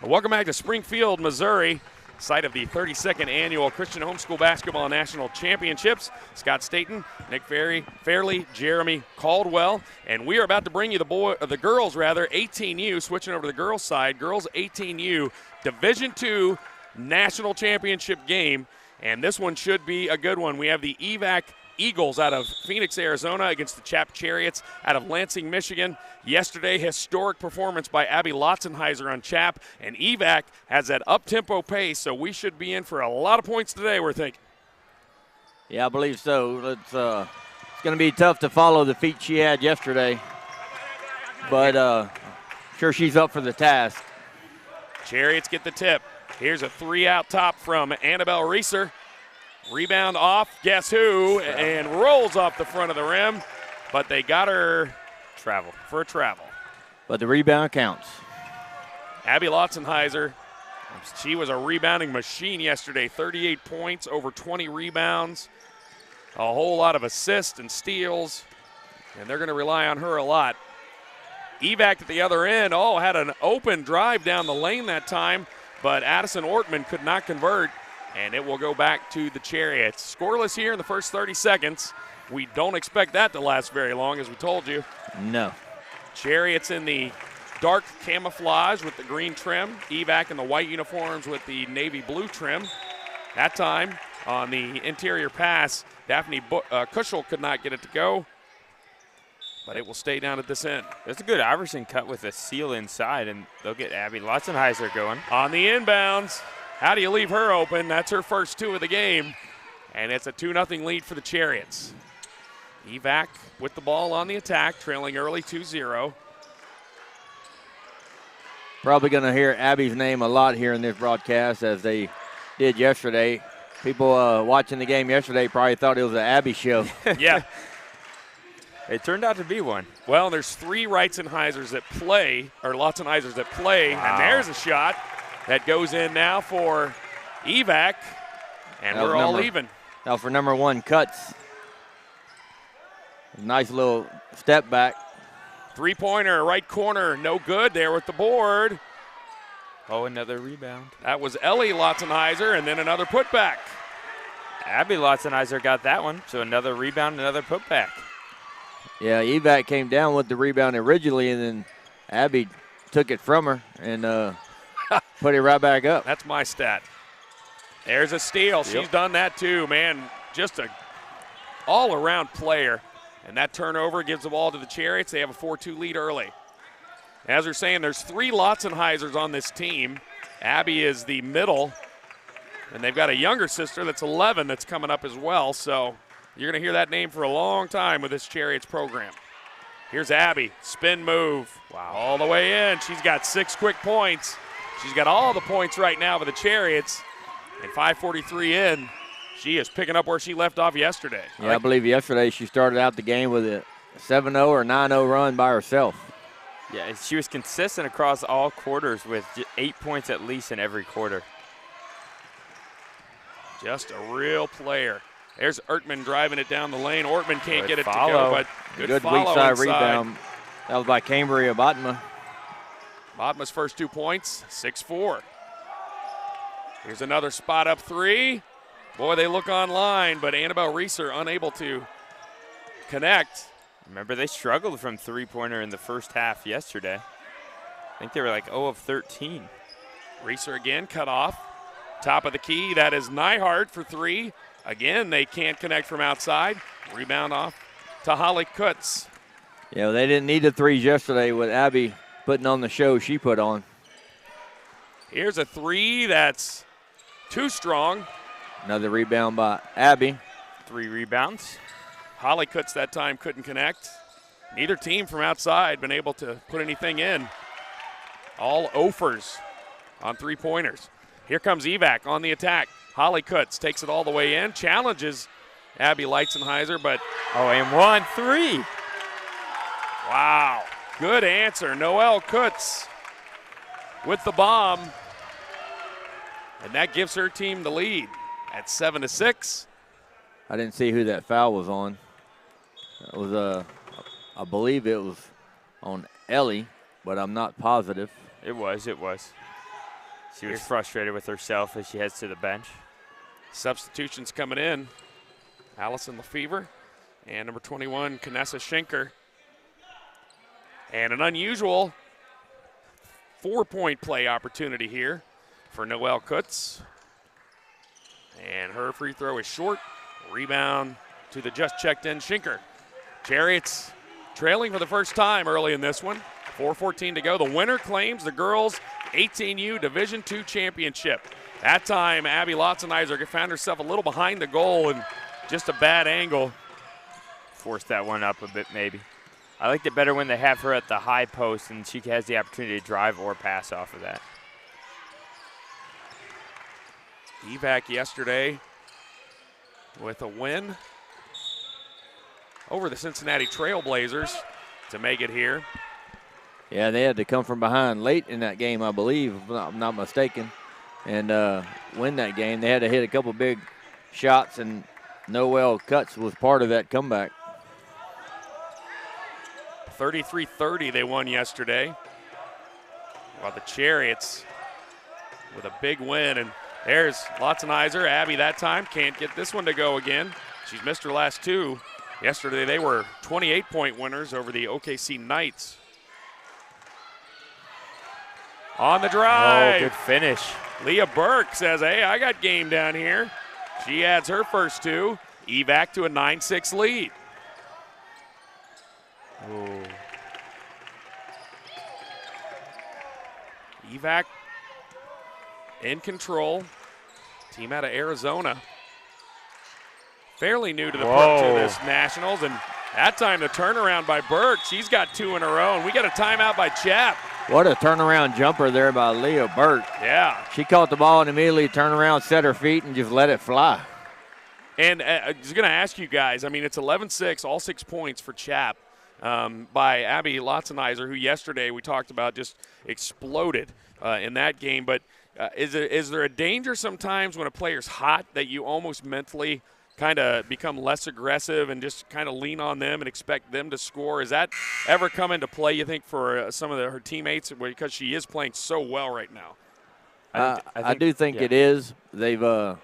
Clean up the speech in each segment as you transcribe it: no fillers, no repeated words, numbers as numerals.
Welcome back to Springfield, Missouri, site of the 32nd Annual Christian Homeschool Basketball National Championships. Scott Staten, Nick Fairley, Jeremy Caldwell, and we are about to bring you the girls 18U, switching over to the girls' side. Girls 18U, Division II National Championship game, and this one should be a good one. We have the EVAC Eagles out of Phoenix, Arizona against the CHAP Chariots out of Lansing, Michigan. Yesterday, historic performance by Abby Lotzenheiser on CHAP, and EVAC has that up-tempo pace, so we should be in for a lot of points today, we're thinking. Yeah, I believe so. It's going to be tough to follow the feat she had yesterday, but sure she's up for the task. Chariots get the tip. Here's a three out top from Annabelle Reeser. Rebound off, guess who, and rolls off the front of the rim, but they got her for a travel. But the rebound counts. Abby Lotzenheiser, she was a rebounding machine yesterday, 38 points, over 20 rebounds, a whole lot of assists and steals, and they're going to rely on her a lot. EVAC at the other end, had an open drive down the lane that time, but Addison Ortman could not convert. And it will go back to the Chariots. Scoreless here in the first 30 seconds. We don't expect that to last very long, as we told you. No. Chariots in the dark camouflage with the green trim. EVAC in the white uniforms with the navy blue trim. That time on the interior pass, Daphne Kushel could not get it to go, but it will stay down at this end. That's a good Iverson cut with a seal inside, and they'll get Abby Lotzenheiser going. On the inbounds. How do you leave her open? That's her first two of the game, and it's a 2-0 lead for the Chariots. EVAC with the ball on the attack, trailing early 2-0. Probably going to hear Abby's name a lot here in this broadcast, as they did yesterday. People watching the game yesterday probably thought it was an Abby show. Yeah. It turned out to be one. Well, there's three Lotzenheisers that play, wow. And there's a shot that goes in now for EVAC, and we're all even. Now for number one, Cuts. Nice little step back. Three-pointer, right corner, no good there with the board. Another rebound. That was Ellie Lotzenheiser, and then another putback. Abby Lotzenheiser got that one, so another rebound, another putback. Yeah, EVAC came down with the rebound originally, and then Abby took it from her and put it right back up. That's my stat. There's a steal. Yep. She's done that too, man. Just a all-around player. And that turnover gives the ball to the Chariots. They have a 4-2 lead early. As we're saying, there's three Lotzenheisers on this team. Abby is the middle. And they've got a younger sister that's 11 that's coming up as well. So you're going to hear that name for a long time with this Chariots program. Here's Abby. Spin move. Wow. All the way in. She's got 6 quick points. She's got all the points right now for the Chariots. And 5:43 in, she is picking up where she left off yesterday. Yeah, I believe yesterday she started out the game with a 7-0 or 9-0 run by herself. Yeah, she was consistent across all quarters with 8 points at least in every quarter. Just a real player. There's Ertman driving it down the lane. Ortman can't get it to go, but good follow weak side inside. Rebound. That was by Cambria Batma. Batma's first 2 points, 6-4. Here's another spot up three. Boy, they look online, but Annabelle Reeser unable to connect. Remember, they struggled from three-pointer in the first half yesterday. I think they were like 0 of 13. Reeser again cut off. Top of the key, that is Nyhart for three. Again, they can't connect from outside. Rebound off to Holly Kutz. Yeah, they didn't need the threes yesterday with Abby putting on the show she put on. Here's a three that's too strong. Another rebound by Abby. 3 rebounds. Holly Kutz that time couldn't connect. Neither team from outside been able to put anything in. All offers on three-pointers. Here comes EVAC on the attack. Holly Kutz takes it all the way in, challenges Abby Lotzenheiser, but and 1-3. Wow, good answer. Noelle Kutz with the bomb, and that gives her team the lead at 7-6. I didn't see who that foul was on. It was I believe it was on Ellie, but I'm not positive. It was. She was frustrated with herself as she heads to the bench. Substitutions coming in. Allison Lefevre and number 21, Kanessa Schenker. And an unusual 4-point play opportunity here for Noelle Kutz. And her free throw is short. Rebound to the just checked in Schenker. Chariots trailing for the first time early in this one. 4:14 to go. The winner claims the girls' 18U Division II championship. That time, Abby Lotzenheiser found herself a little behind the goal and just a bad angle. Forced that one up a bit, maybe. I liked it better when they have her at the high post and she has the opportunity to drive or pass off of that. EVAC yesterday with a win over the Cincinnati Trailblazers to make it here. Yeah, they had to come from behind late in that game, I believe, if I'm not mistaken, and win that game. They had to hit a couple big shots, and Noelle Kutz was part of that comeback. 33-30 they won yesterday. While the Chariots with a big win, and there's Lotzenheiser. Abby that time can't get this one to go again. She's missed her last two. Yesterday they were 28-point winners over the OKC Knights. On the drive. Oh, good finish. Leah Burke says, hey, I got game down here. She adds her first two. EVAC to a 9-6 lead. Oh. EVAC in control. Team out of Arizona. Fairly new to to this Nationals, and that time the turnaround by Burke. She's got two in a row, and we got a timeout by CHAP. What a turnaround jumper there by Leah Burke. Yeah. She caught the ball and immediately turned around, set her feet, and just let it fly. And I was going to ask you guys, I mean, it's 11-6, all 6 points for CHAP by Abby Lotzenheiser, who yesterday we talked about just exploded in that game. But is there a danger sometimes when a player's hot that you almost mentally kind of become less aggressive and just kind of lean on them and expect them to score? Is that ever come into play, you think, for some of her teammates, because she is playing so well right now? I do think it is. They've the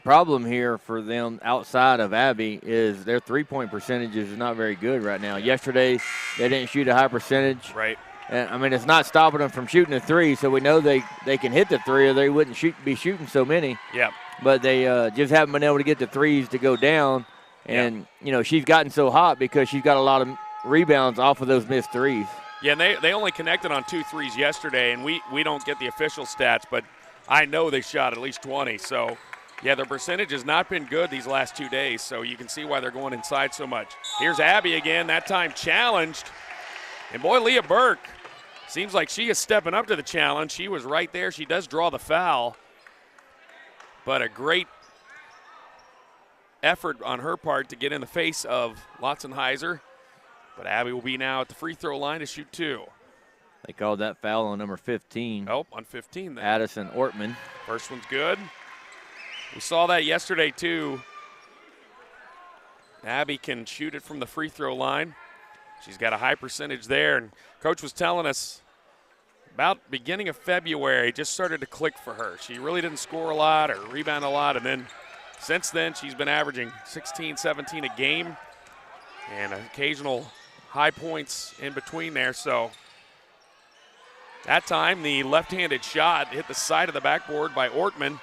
problem here for them outside of Abby is their three-point percentage is not very good right now. Yesterday, they didn't shoot a high percentage. Right. And, I mean, it's not stopping them from shooting a three, so we know they can hit the three or they wouldn't be shooting so many. Yeah. But they just haven't been able to get the threes to go down. And, you know, she's gotten so hot because she's got a lot of rebounds off of those missed threes. Yeah, and they only connected on 2 threes yesterday, and we don't get the official stats, but I know they shot at least 20. So, yeah, their percentage has not been good these last 2 days, so you can see why they're going inside so much. Here's Abby again, that time challenged. And, boy, Leah Burke seems like she is stepping up to the challenge. She was right there. She does draw the foul. But a great effort on her part to get in the face of Lotzenheiser. But Abby will be now at the free throw line to shoot two. They called that foul on number 15. Oh, on 15 then. Addison Ortman. First one's good. We saw that yesterday too. Abby can shoot it from the free throw line. She's got a high percentage there. And Coach was telling us about beginning of February, it just started to click for her. She really didn't score a lot or rebound a lot, and then since then she's been averaging 16, 17 a game and occasional high points in between there. So that time the left-handed shot hit the side of the backboard by Ortman.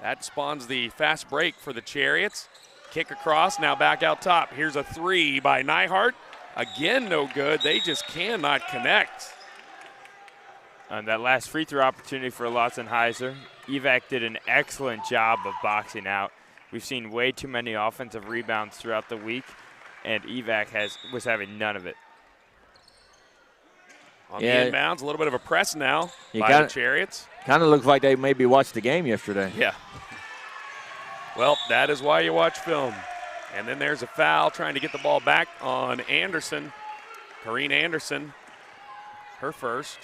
That spawns the fast break for the Chariots. Kick across, now back out top. Here's a three by Neihart. Again, no good. They just cannot connect. And that last free throw opportunity for Lotzenheiser, EVAC did an excellent job of boxing out. We've seen way too many offensive rebounds throughout the week, and EVAC was having none of it. On the inbounds, a little bit of a press now by the Chariots. Kind of looks like they maybe watched the game yesterday. Yeah. Well, that is why you watch film. And then there's a foul trying to get the ball back on Anderson. Corrine Anderson, her first.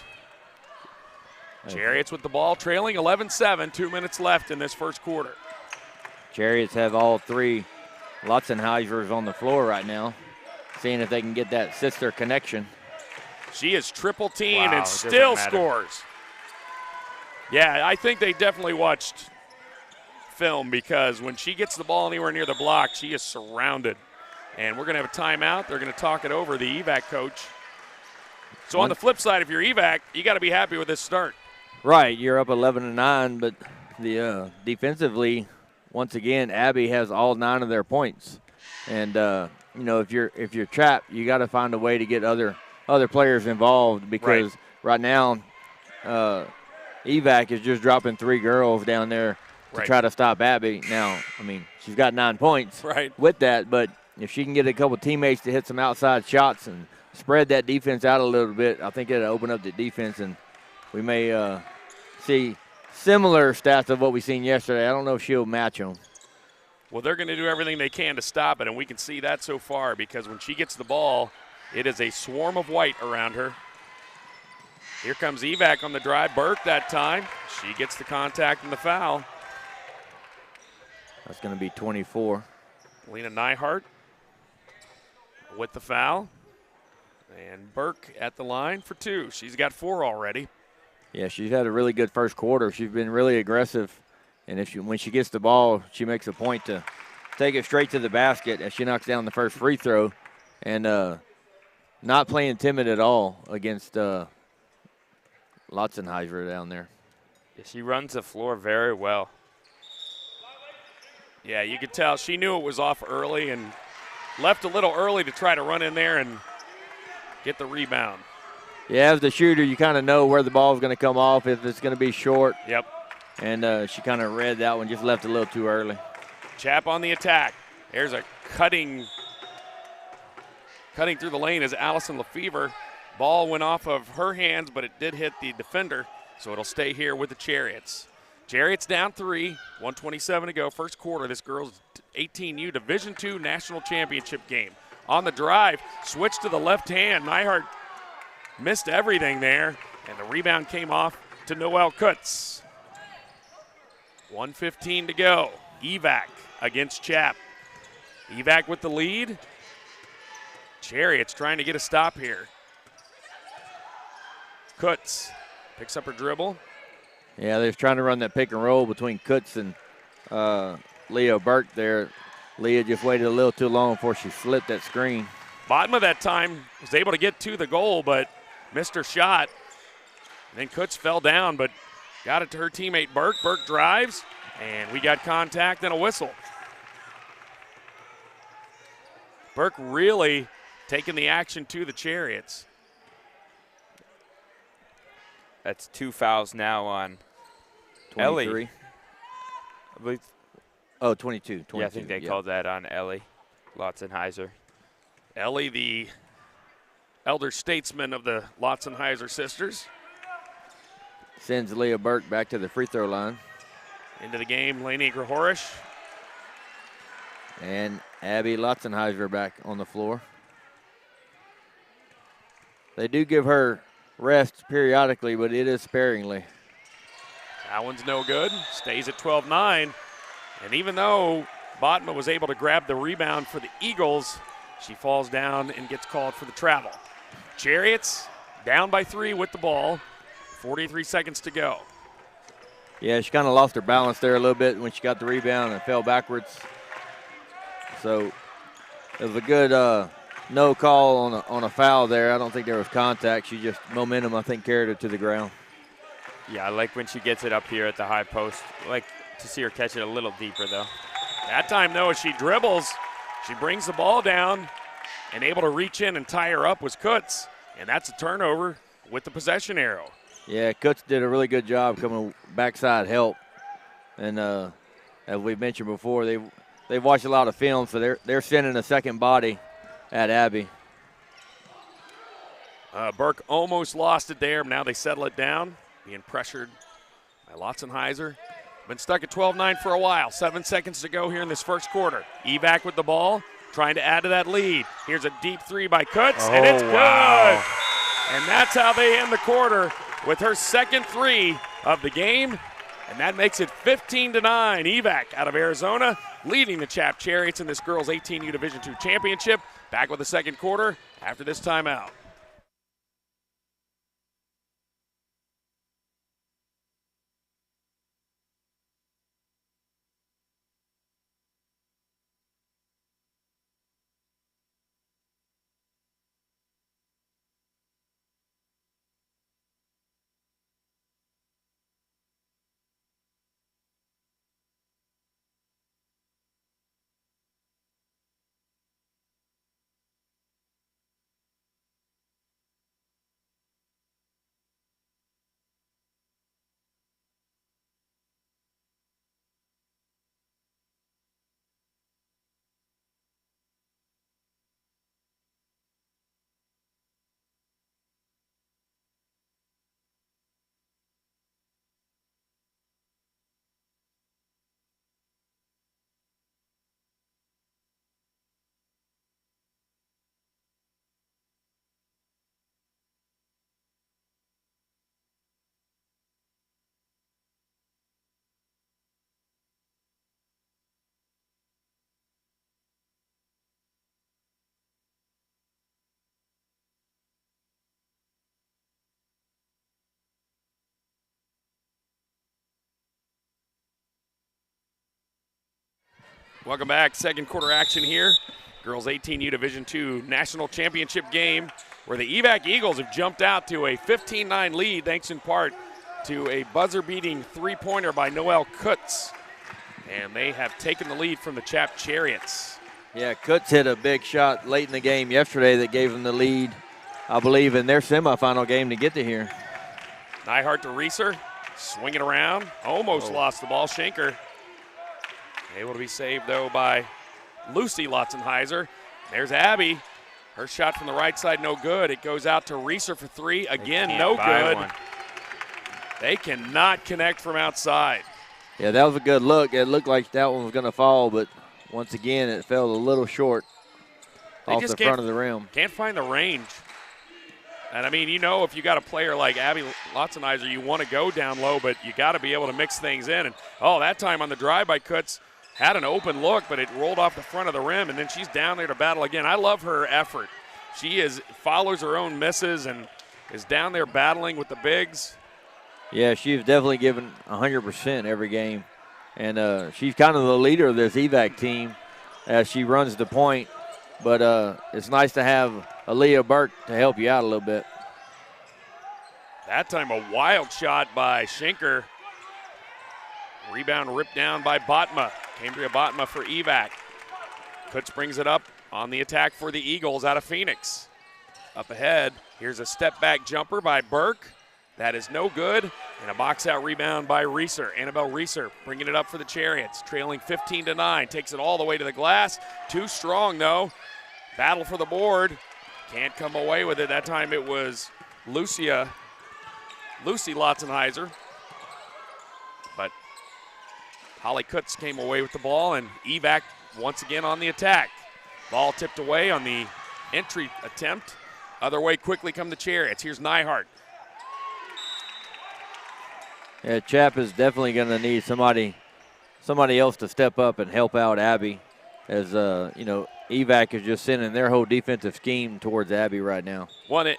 Chariots with the ball, trailing 11-7, 2 minutes left in this first quarter. Chariots have all three Lotzenheisers on the floor right now, seeing if they can get that sister connection. She is triple teamed and still scores. Yeah, I think they definitely watched film because when she gets the ball anywhere near the block, she is surrounded. And we're going to have a timeout. They're going to talk it over, the EVAC coach. So on the flip side, if you're EVAC, you got to be happy with this start. Right, you're up 11-9, but the defensively, once again, Abby has all 9 of their points. And you know, if you're CHAP, you got to find a way to get other players involved because right now EVAC is just dropping 3 girls down there to try to stop Abby. Now, I mean, she's got 9 points with that, but if she can get a couple teammates to hit some outside shots and spread that defense out a little bit, I think it'll open up the defense, and we may see similar stats of what we seen yesterday. I don't know if she'll match them. Well, they're going to do everything they can to stop it, and we can see that so far because when she gets the ball, it is a swarm of white around her. Here comes EVAC on the drive. Burke that time. She gets the contact and the foul. That's going to be 24. Lena Neihart with the foul. And Burke at the line for 2. She's got 4 already. Yeah, she's had a really good first quarter. She's been really aggressive. And when she gets the ball, she makes a point to take it straight to the basket as she knocks down the first free throw. And not playing timid at all against Lotzenheiser down there. Yeah, she runs the floor very well. Yeah, you could tell she knew it was off early and left a little early to try to run in there and get the rebound. Yeah, as the shooter, you kind of know where the ball is going to come off, if it's going to be short. Yep. And she kind of read that one, just left a little too early. CHAP on the attack. There's a cutting through the lane is Allison Lefevre. Ball went off of her hands, but it did hit the defender, so it'll stay here with the Chariots. Chariots down 3, 127 to go, first quarter. This girls' 18U Division II National Championship game. On the drive, switch to the left hand. Neihart missed everything there, and the rebound came off to Noelle Kutz. 1:15 to go. EVAC against CHAP. EVAC with the lead. Chariots trying to get a stop here. Kutz picks up her dribble. Yeah, they're trying to run that pick and roll between Kutz and Leah Burke there. Leah just waited a little too long before she slipped that screen. Bottom of that time was able to get to the goal, but missed her shot. And then Kutz fell down, but got it to her teammate Burke. Burke drives, and we got contact and a whistle. Burke really taking the action to the Chariots. That's 2 fouls now on 23. Ellie. I believe. Oh, 22. Yeah, I think they called that on Ellie Lotzenheiser. Ellie, the elder statesman of the Lotzenheiser sisters. Sends Leah Burke back to the free throw line. Into the game, Lainey Grahorish. And Abby Lotzenheiser back on the floor. They do give her rest periodically, but it is sparingly. That one's no good. Stays at 12-9. And even though Botma was able to grab the rebound for the Eagles, she falls down and gets called for the travel. Chariots down by 3 with the ball. 43 seconds to go. Yeah, she kind of lost her balance there a little bit when she got the rebound and fell backwards. So it was a good no call on a foul there. I don't think there was contact. She just, momentum, I think, carried her to the ground. Yeah, I like when she gets it up here at the high post. I like to see her catch it a little deeper, though. That time, though, as she dribbles, she brings the ball down, and able to reach in and tie her up was Kutz. And that's a turnover with the possession arrow. Yeah, Kutz did a really good job coming backside help. And as we mentioned before, they've watched a lot of film, so they're sending a second body at Abby. Burke almost lost it there. Now they settle it down, being pressured by Lotzenheiser. Been stuck at 12-9 for a while. 7 seconds to go here in this first quarter. EVAC with the ball, trying to add to that lead. Here's a deep 3 by Kutz, and it's good. And that's how they end the quarter with her second 3 of the game. And that makes it 15-9. EVAC out of Arizona leading the CHAP Chariots in this girls 18U Division II championship. Back with the second quarter after this timeout. Welcome back. Second quarter action here. Girls 18U Division II National Championship game where the EVAC Eagles have jumped out to a 15-9 lead thanks in part to a buzzer-beating three-pointer by Noelle Kutz. And they have taken the lead from the CHAP Chariots. Yeah, Kutz hit a big shot late in the game yesterday that gave them the lead, I believe, in their semifinal game to get to here. Nyhart to Reeser, swing it around, almost lost the ball. Schenker able to be saved, though, by Lucy Lotzenheiser. There's Abby. Her shot from the right side, no good. It goes out to Reeser for three. Again, no good. They cannot connect from outside. Yeah, that was a good look. It looked like that one was going to fall, but once again, it fell a little short off the front of the rim. Can't find the range. And, I mean, you know, if you got a player like Abby Lotzenheiser, you want to go down low, but you got to be able to mix things in. And, that time on the drive by Kutz, had an open look, but it rolled off the front of the rim, and then she's down there to battle again. I love her effort. She follows her own misses and is down there battling with the bigs. Yeah, she's definitely given 100% every game. And she's kind of the leader of this EVAC team as she runs the point. But it's nice to have Aaliyah Burke to help you out a little bit. That time a wild shot by Schenker. Rebound ripped down by Botma. Cambria Botma for EVAC. Kutz brings it up on the attack for the Eagles out of Phoenix. Up ahead, here's a step-back jumper by Burke. That is no good. And a box-out rebound by Reeser. Annabelle Reeser bringing it up for the Chariots. Trailing 15-9. Takes it all the way to the glass. Too strong, though. Battle for the board. Can't come away with it. That time it was Lucy Lotzenheiser. But Holly Kutz came away with the ball, and EVAC once again on the attack. Ball tipped away on the entry attempt. Other way quickly come the Chariots. Here's Nyhart. Yeah, CHAP is definitely going to need somebody else to step up and help out Abby, as EVAC is just sending their whole defensive scheme towards Abby right now.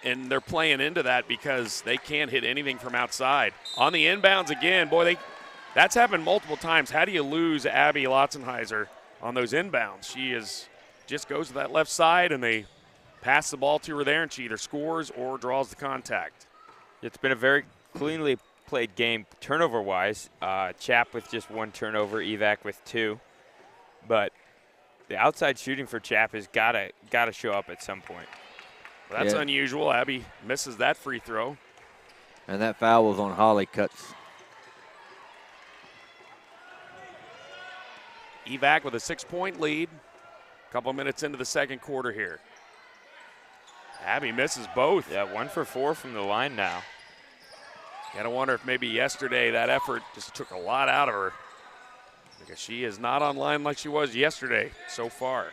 And they're playing into that because they can't hit anything from outside. On the inbounds again, that's happened multiple times. How do you lose Abby Lotzenheiser on those inbounds? She just goes to that left side, and they pass the ball to her there, and she either scores or draws the contact. It's been a very cleanly played game turnover-wise. CHAP with just one turnover, EVAC with two. But the outside shooting for CHAP has got to show up at some point. Well, that's unusual. Abby misses that free throw. And that foul was on Holly Kutz. EVAC with a 6-point lead. A couple minutes into the second quarter here. Abby misses both. Yeah, 1 for 4 from the line now. Gotta wonder if maybe yesterday that effort just took a lot out of her, because she is not online like she was yesterday so far.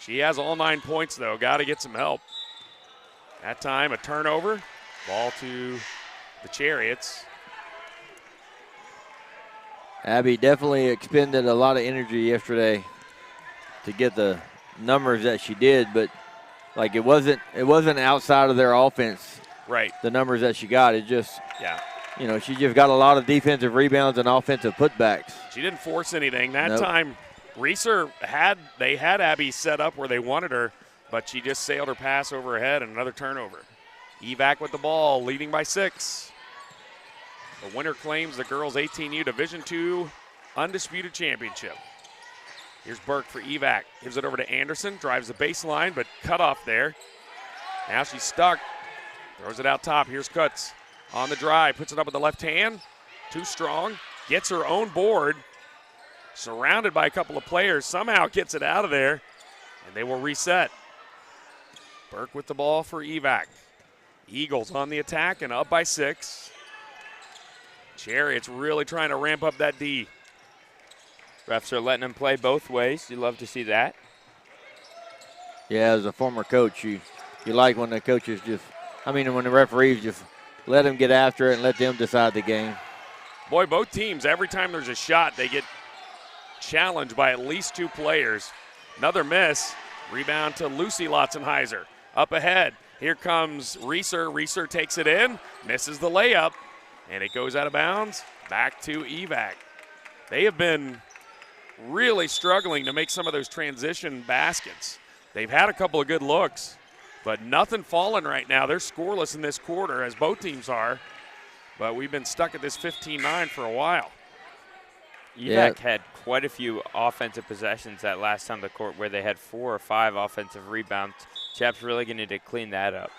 She has all 9 points, though. Got to get some help. That time, a turnover. Ball to the Chariots. Abby definitely expended a lot of energy yesterday to get the numbers that she did, but like it wasn't outside of their offense. Right. The numbers that she got, she just got a lot of defensive rebounds and offensive putbacks. She didn't force anything. That time, Reeser had Abby set up where they wanted her, but she just sailed her pass over her head and another turnover. EVAC with the ball, leading by 6. The winner claims the girls 18U Division II Undisputed Championship. Here's Burke for EVAC. Gives it over to Anderson, drives the baseline, but cut off there. Now she's stuck. Throws it out top. Here's Kutz on the drive. Puts it up with the left hand. Too strong. Gets her own board. Surrounded by a couple of players. Somehow gets it out of there. And they will reset. Burke with the ball for EVAC. Eagles on the attack and up by 6. Chariots really trying to ramp up that D. Refs are letting them play both ways. You love to see that. Yeah, as a former coach, you like when the coaches when the referees just let them get after it and let them decide the game. Boy, both teams, every time there's a shot, they get challenged by at least 2 players. Another miss. Rebound to Lucy Lotzenheiser. Up ahead. Here comes Reeser. Reeser takes it in, misses the layup, and it goes out of bounds. Back to EVAC. They have been really struggling to make some of those transition baskets. They've had a couple of good looks, but nothing falling right now. They're scoreless in this quarter, as both teams are, but we've been stuck at this 15-9 for a while. EVAC had quite a few offensive possessions that last time the court where they had 4 or 5 offensive rebounds. CHAP's really going to need to clean that up.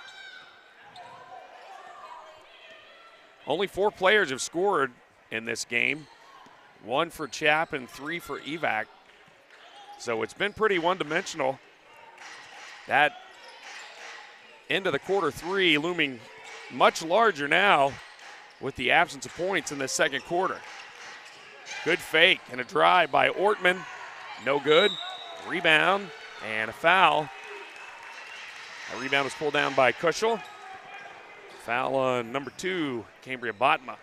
Only 4 players have scored in this game, 1 for CHAP and 3 for EVAC. So it's been pretty one-dimensional. That end of the quarter 3 looming much larger now with the absence of points in the second quarter. Good fake and a drive by Ortman. No good. Rebound and a foul. A rebound was pulled down by Kushel. Foul on number 2, Cambria Botma.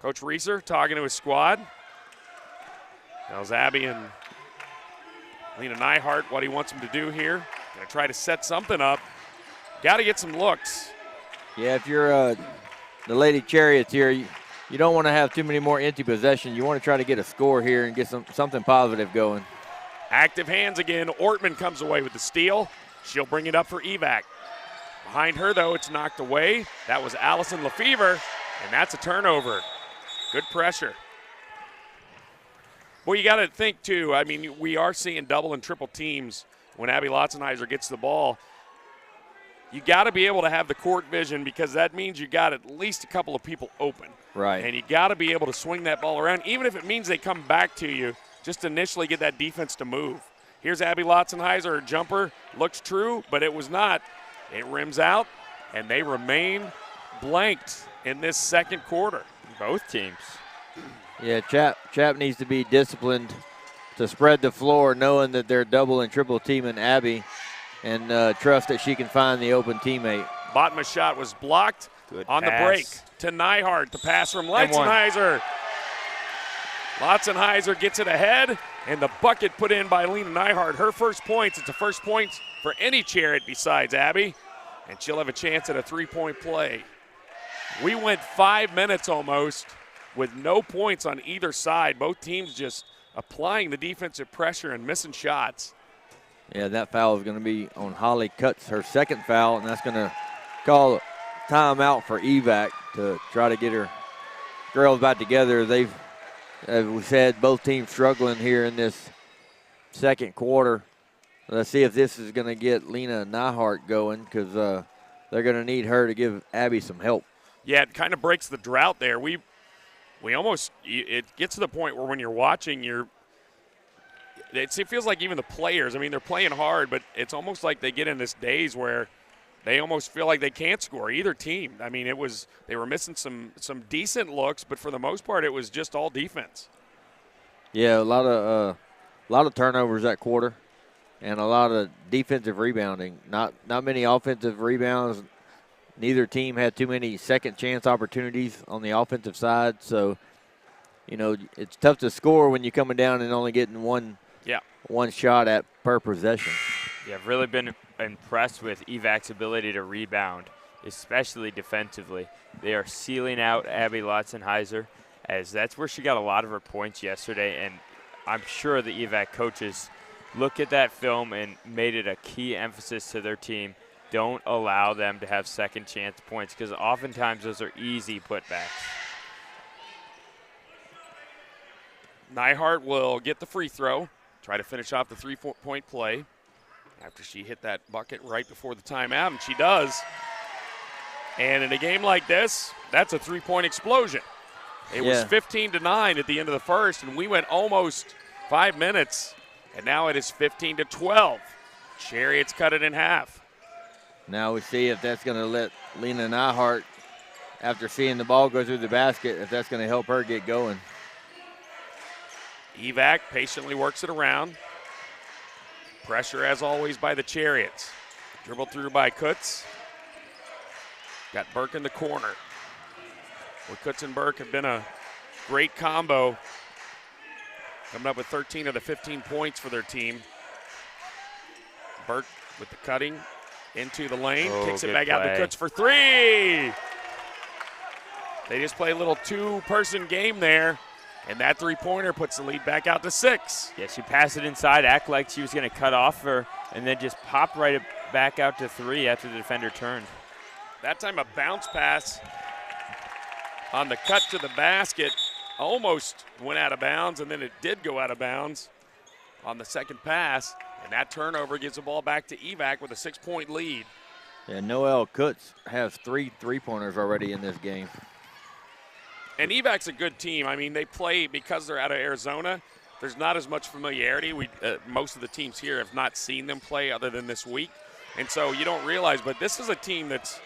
Coach Reeser talking to his squad. Tells Abby and Lena Nyhart what he wants them to do here. Gonna try to set something up. Got to get some looks. Yeah, if you're the Lady Chariots here, you don't want to have too many more empty possessions. You want to try to get a score here and get something positive going. Active hands again. Ortman comes away with the steal. She'll bring it up for EVAC. Behind her, though, it's knocked away. That was Allison Lefevre, and that's a turnover. Good pressure. Well, you got to think, too, I mean, we are seeing double and triple teams when Abby Lotzenheiser gets the ball. You got to be able to have the court vision because that means you got at least a couple of people open. Right. And you got to be able to swing that ball around, even if it means they come back to you, just initially get that defense to move. Here's Abby Lotzenheiser. Her jumper looks true, but it was not. It rims out, and they remain blanked in this second quarter. Both teams. Yeah, CHAP needs to be disciplined to spread the floor, knowing that they're double and triple teaming Abby, and trust that she can find the open teammate. Botma's shot was blocked. Good on pass. The break to Nyhart. The pass from Lotzenheiser. Lotzenheiser gets it ahead, and the bucket put in by Lena Nyhart. Her first points. It's the first points for any Chariot besides Abby, and she'll have a chance at a three-point play. We went 5 minutes almost with no points on either side. Both teams just applying the defensive pressure and missing shots. Yeah, that foul is going to be on Holly Cutts, her second foul, and that's going to call timeout for EVAC to try to get her girls back together. They've, as we said, both teams struggling here in this second quarter. Let's see if this is going to get Lena Nyhart going because they're going to need her to give Abby some help. Yeah, it kind of breaks the drought there. We almost, it gets to the point where when you're watching, it feels like even the players, I mean, they're playing hard, but it's almost like they get in this daze where they almost feel like they can't score, either team. I mean, they were missing some decent looks, but for the most part, it was just all defense. Yeah, a lot of turnovers that quarter, and a lot of defensive rebounding. Not many offensive rebounds. Neither team had too many second chance opportunities on the offensive side, so it's tough to score when you're coming down and only getting one shot per possession. Yeah, I've really been impressed with EVAC's ability to rebound, especially defensively. They are sealing out Abby Lotzenheiser, as that's where she got a lot of her points yesterday, and I'm sure the EVAC coaches looked at that film and made it a key emphasis to their team. Don't allow them to have second chance points because oftentimes those are easy putbacks. Nyhart will get the free throw, try to finish off the three-point play after she hit that bucket right before the timeout, and she does. And in a game like this, that's a three-point explosion. It was 15-9 at the end of the first, and we went almost 5 minutes, and now it is 15-12. Chariots cut it in half. Now we see if that's going to let Lena Nyhart, after seeing the ball go through the basket, if that's going to help her get going. EVAC patiently works it around. Pressure, as always, by the Chariots. Dribbled through by Kutz. Got Burke in the corner. Well, Kutz and Burke have been a great combo, coming up with 13 of the 15 points for their team. Burke with the cutting. Into the lane, kicks it back out to Kutz for three. They just play a little two-person game there, and that three-pointer puts the lead back out to 6. Yeah, she passed it inside, act like she was going to cut off her, and then just pop right back out to 3 after the defender turned. That time a bounce pass on the cut to the basket almost went out of bounds, and then it did go out of bounds on the second pass, and that turnover gives the ball back to EVAC with a 6-point lead. Yeah, Noelle Kutz has 3 three-pointers already in this game. And EVAC's a good team. I mean, they play because they're out of Arizona. There's not as much familiarity. Most of the teams here have not seen them play other than this week. And so you don't realize, but this is a team that's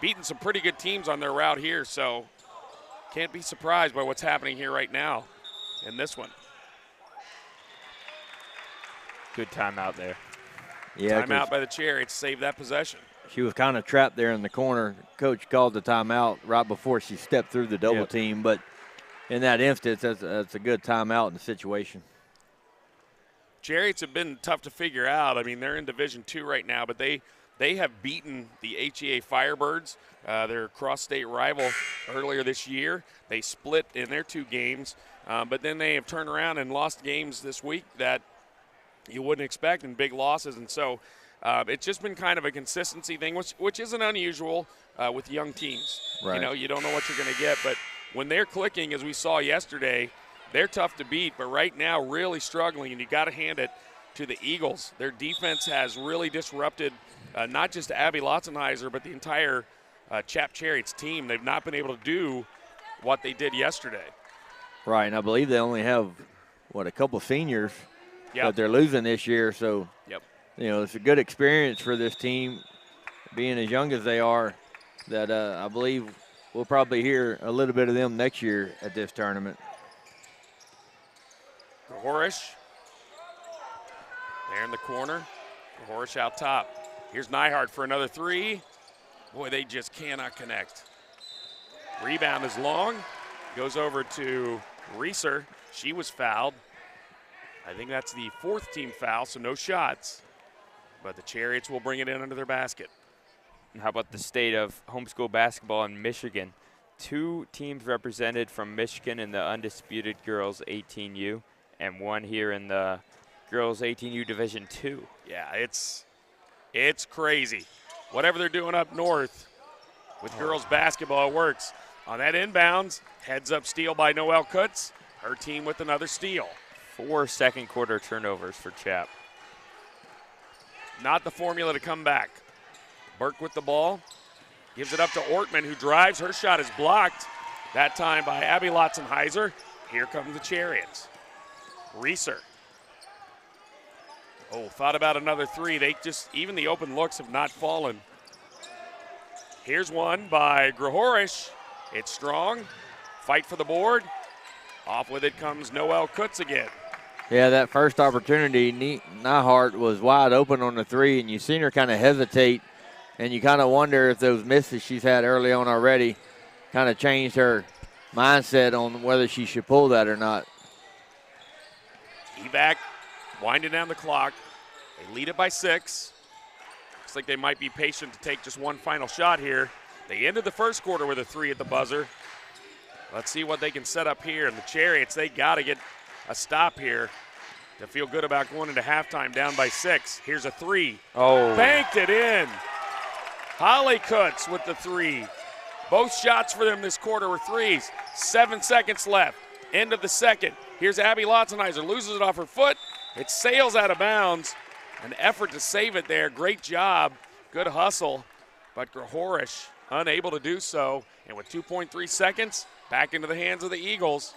beaten some pretty good teams on their route here. So can't be surprised by what's happening here right now in this one. Good timeout there. Yeah, timeout by the Chariots, save that possession. She was kind of trapped there in the corner. Coach called the timeout right before she stepped through the double team, but in that instance, that's a good timeout in the situation. Chariots have been tough to figure out. I mean, they're in Division II right now, but they have beaten the HEA Firebirds, their cross-state rival, earlier this year. They split in their 2 games, but then they have turned around and lost games this week that you wouldn't expect, and big losses. And so it's just been kind of a consistency thing, which isn't unusual with young teams. Right. You know, you don't know what you're going to get, but when they're clicking, as we saw yesterday, they're tough to beat, but right now really struggling, and you got to hand it to the Eagles. Their defense has really disrupted not just Abby Lotzenheiser, but the entire CHAP Chariots team. They've not been able to do what they did yesterday. Right, and I believe they only have, a couple seniors Yep. that they're losing this year. So, Yep. you know, it's a good experience for this team, being as young as they are, that I believe we'll probably hear a little bit of them next year at this tournament. Horish there in the corner. Horish out top. Here's Nyhart for another 3. Boy, they just cannot connect. Rebound is long. Goes over to Reeser. She was fouled. I think that's the 4th team foul, so no shots. But the Chariots will bring it in under their basket. And how about the state of homeschool basketball in Michigan? 2 teams represented from Michigan in the undisputed girls 18U, and 1 here in the girls 18U Division II. Yeah, it's crazy. Whatever they're doing up north with girls basketball, it works. On that inbounds, heads up steal by Noelle Kutz. Her team with another steal. 4 second quarter turnovers for CHAP. Not the formula to come back. Burke with the ball. Gives it up to Ortman, who drives. Her shot is blocked. That time by Abby Lotzenheiser. Here comes the Chariots. Reeser. Oh, thought about another 3. They just, even the open looks have not fallen. Here's one by Grahorish. It's strong. Fight for the board. Off with it comes Noelle Kutz again. Yeah, that first opportunity, Nyhart was wide open on the 3, and you seen her kind of hesitate, and you kind of wonder if those misses she's had early on already kind of changed her mindset on whether she should pull that or not. EVAC winding down the clock. They lead it by 6. Looks like they might be patient to take just one final shot here. They ended the first quarter with a 3 at the buzzer. Let's see what they can set up here. And the Chariots, they got to get a stop here to feel good about going into halftime down by 6. Here's a 3. Oh. Banked it in. Holly Kutz with the 3. Both shots for them this quarter were 3s. 7 seconds left. End of the second. Here's Abby Lotzenheiser. Loses it off her foot. It sails out of bounds. An effort to save it there. Great job. Good hustle. But Grahorish unable to do so. And with 2.3 seconds, back into the hands of the Eagles.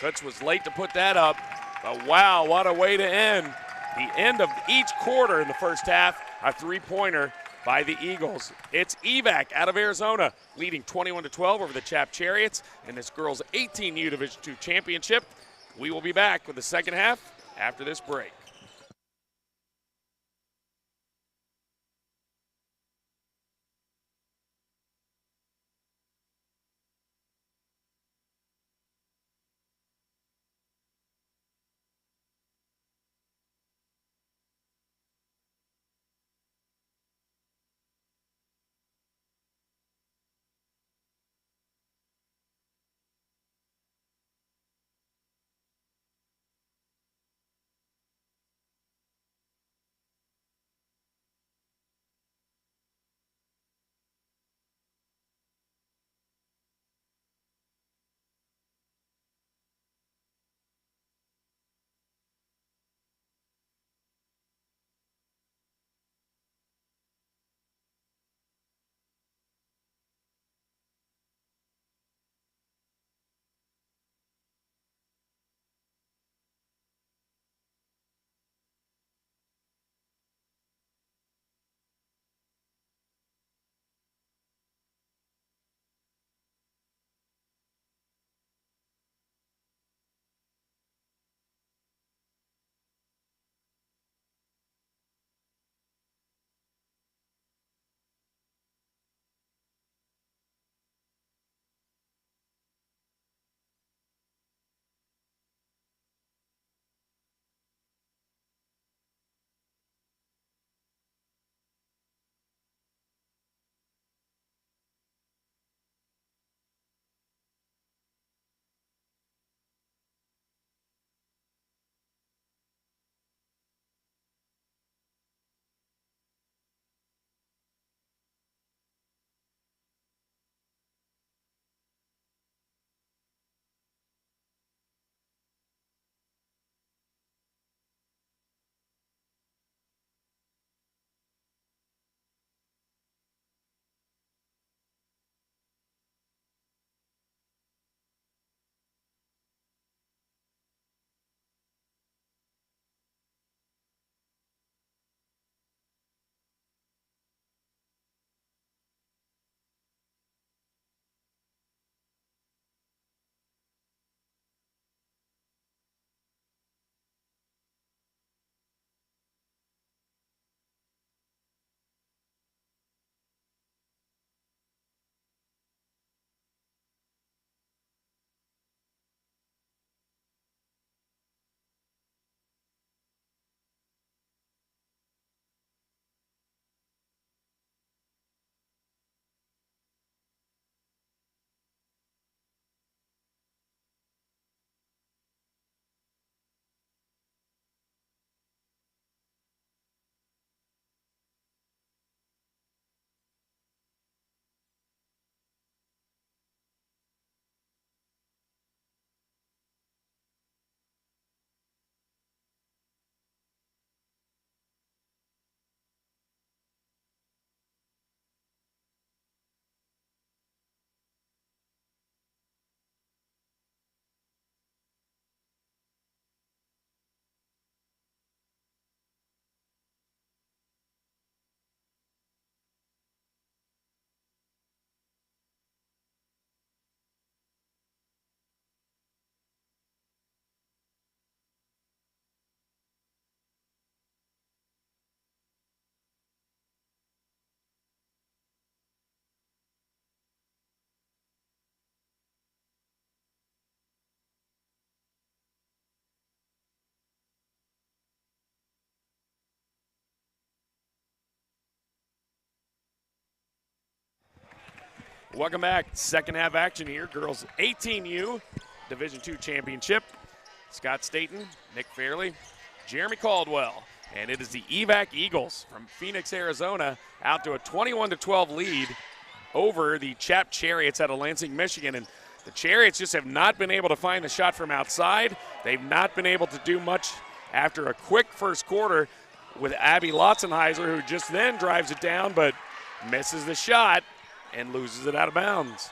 Kutz was late to put that up, but wow, what a way to end. The end of each quarter in the first half, a 3-pointer by the Eagles. It's EVAC out of Arizona, leading 21-12 over the CHAP Chariots in this girls 18U Division II championship. We will be back with the second half after this break. Welcome back. Second half action here. Girls 18U Division II Championship. Scott Staten, Nick Fairley, Jeremy Caldwell. And it is the EVAC Eagles from Phoenix, Arizona, out to a 21-12 lead over the CHAP Chariots out of Lansing, Michigan. And the Chariots just have not been able to find the shot from outside. They've not been able to do much after a quick first quarter with Abby Lotzenheiser, who just then drives it down but misses the shot and loses it out of bounds.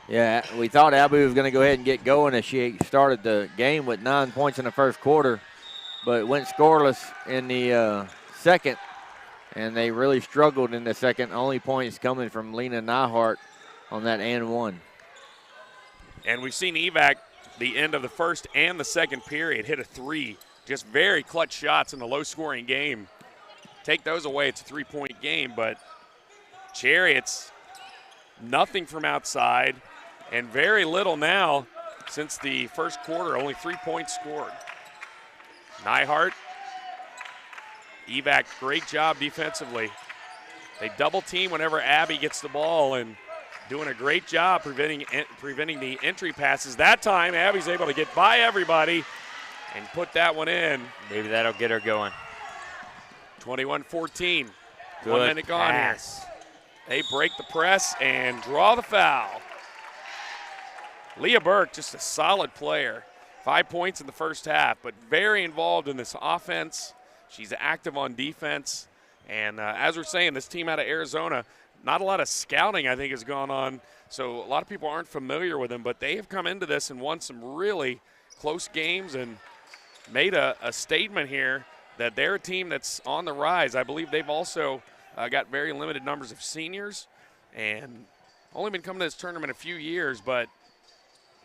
Yeah, we thought Abby was going to go ahead and get going as she started the game with 9 points in the first quarter, but went scoreless in the second, and they really struggled in the second. Only points coming from Lena Nyhart on that and one. And we've seen EVAC the end of the first and the second period hit a three. Just very clutch shots in a low-scoring game. Take those away, it's a three-point game, but Chariots, nothing from outside, and very little now since the first quarter, only 3 points scored. Nyhart, EVAC, great job defensively. They double team whenever Abby gets the ball and doing a great job preventing the entry passes. That time, Abby's able to get by everybody and put that one in. Maybe that'll get her going. 21-14. Good 1 minute gone here. They break the press and draw the foul. Leah Burke, just a solid player. 5 points in the first half, but very involved in this offense. She's active on defense. And as we're saying, this team out of Arizona, not a lot of scouting, I think, has gone on. So a lot of people aren't familiar with them, but they have come into this and won some really close games and made a statement here that they're a team that's on the rise. I believe they've also got very limited numbers of seniors and only been coming to this tournament a few years, but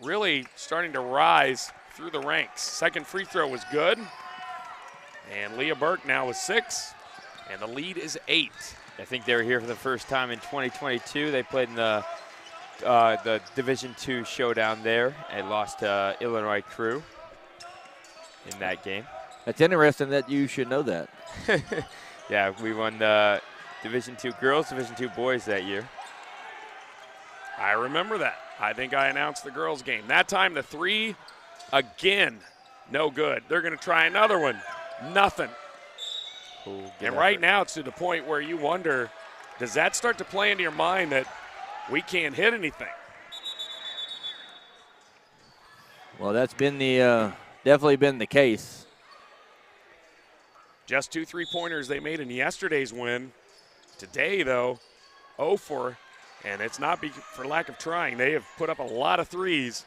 really starting to rise through the ranks. Second free throw was good, and Leah Burke now with 6, and the lead is 8. I think they were here for the first time in 2022. They played in the Division II showdown there and lost to Illinois Crew in that game. That's interesting that you should know that. Yeah, we won the Division II girls, Division II boys that year. I remember that. I think I announced the girls game. That time the three, again, no good. They're going to try another one. Nothing. And right now it's to the point where you wonder, does that start to play into your mind that we can't hit anything? Well, that's been the definitely been the case. Just 2 3-pointers they made in yesterday's win. Today, though, 0 for, and it's not for lack of trying. They have put up a lot of threes,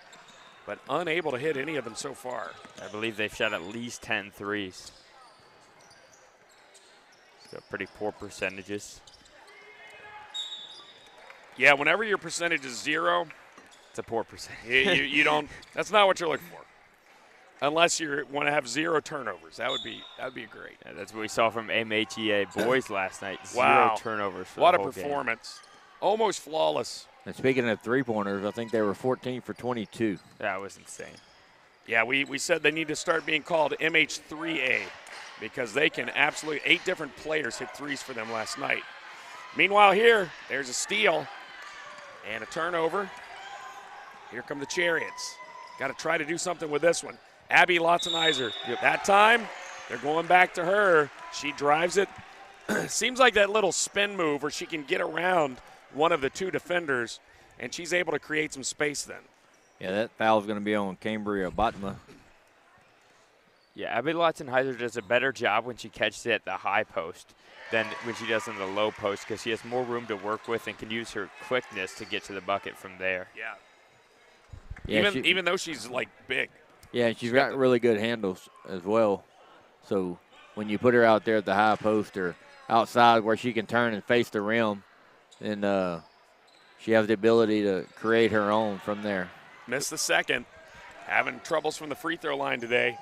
but unable to hit any of them so far. I believe they've shot at least 10 threes. So pretty poor percentages. Yeah, whenever your percentage is 0, it's a poor percentage. you don't. That's not what you're looking for. Unless you want to have 0 turnovers, that would be great. Yeah, that's what we saw from MHEA boys last night. Wow. 0 turnovers. For what the a whole performance! Game. Almost flawless. And speaking of 3-pointers, I think they were 14 for 22. That was insane. Yeah, we said they need to start being called MH3A because they can absolutely 8 different players hit threes for them last night. Meanwhile, here there's a steal and a turnover. Here come the Chariots. Got to try to do something with this one. Abby Lotzenheiser. That time, they're going back to her. She drives it. Seems like that little spin move where she can get around one of the 2 defenders, and she's able to create some space then. Yeah, that foul's going to be on Cambria Batma. Yeah, Abby Lotzenheiser does a better job when she catches it at the high post than when she does in the low post because she has more room to work with and can use her quickness to get to the bucket from there. Yeah. Even though she's, like, big. Yeah, she's got really good handles as well. So when you put her out there at the high post or outside where she can turn and face the rim, then she has the ability to create her own from there. Missed the second. Having troubles from the free throw line today.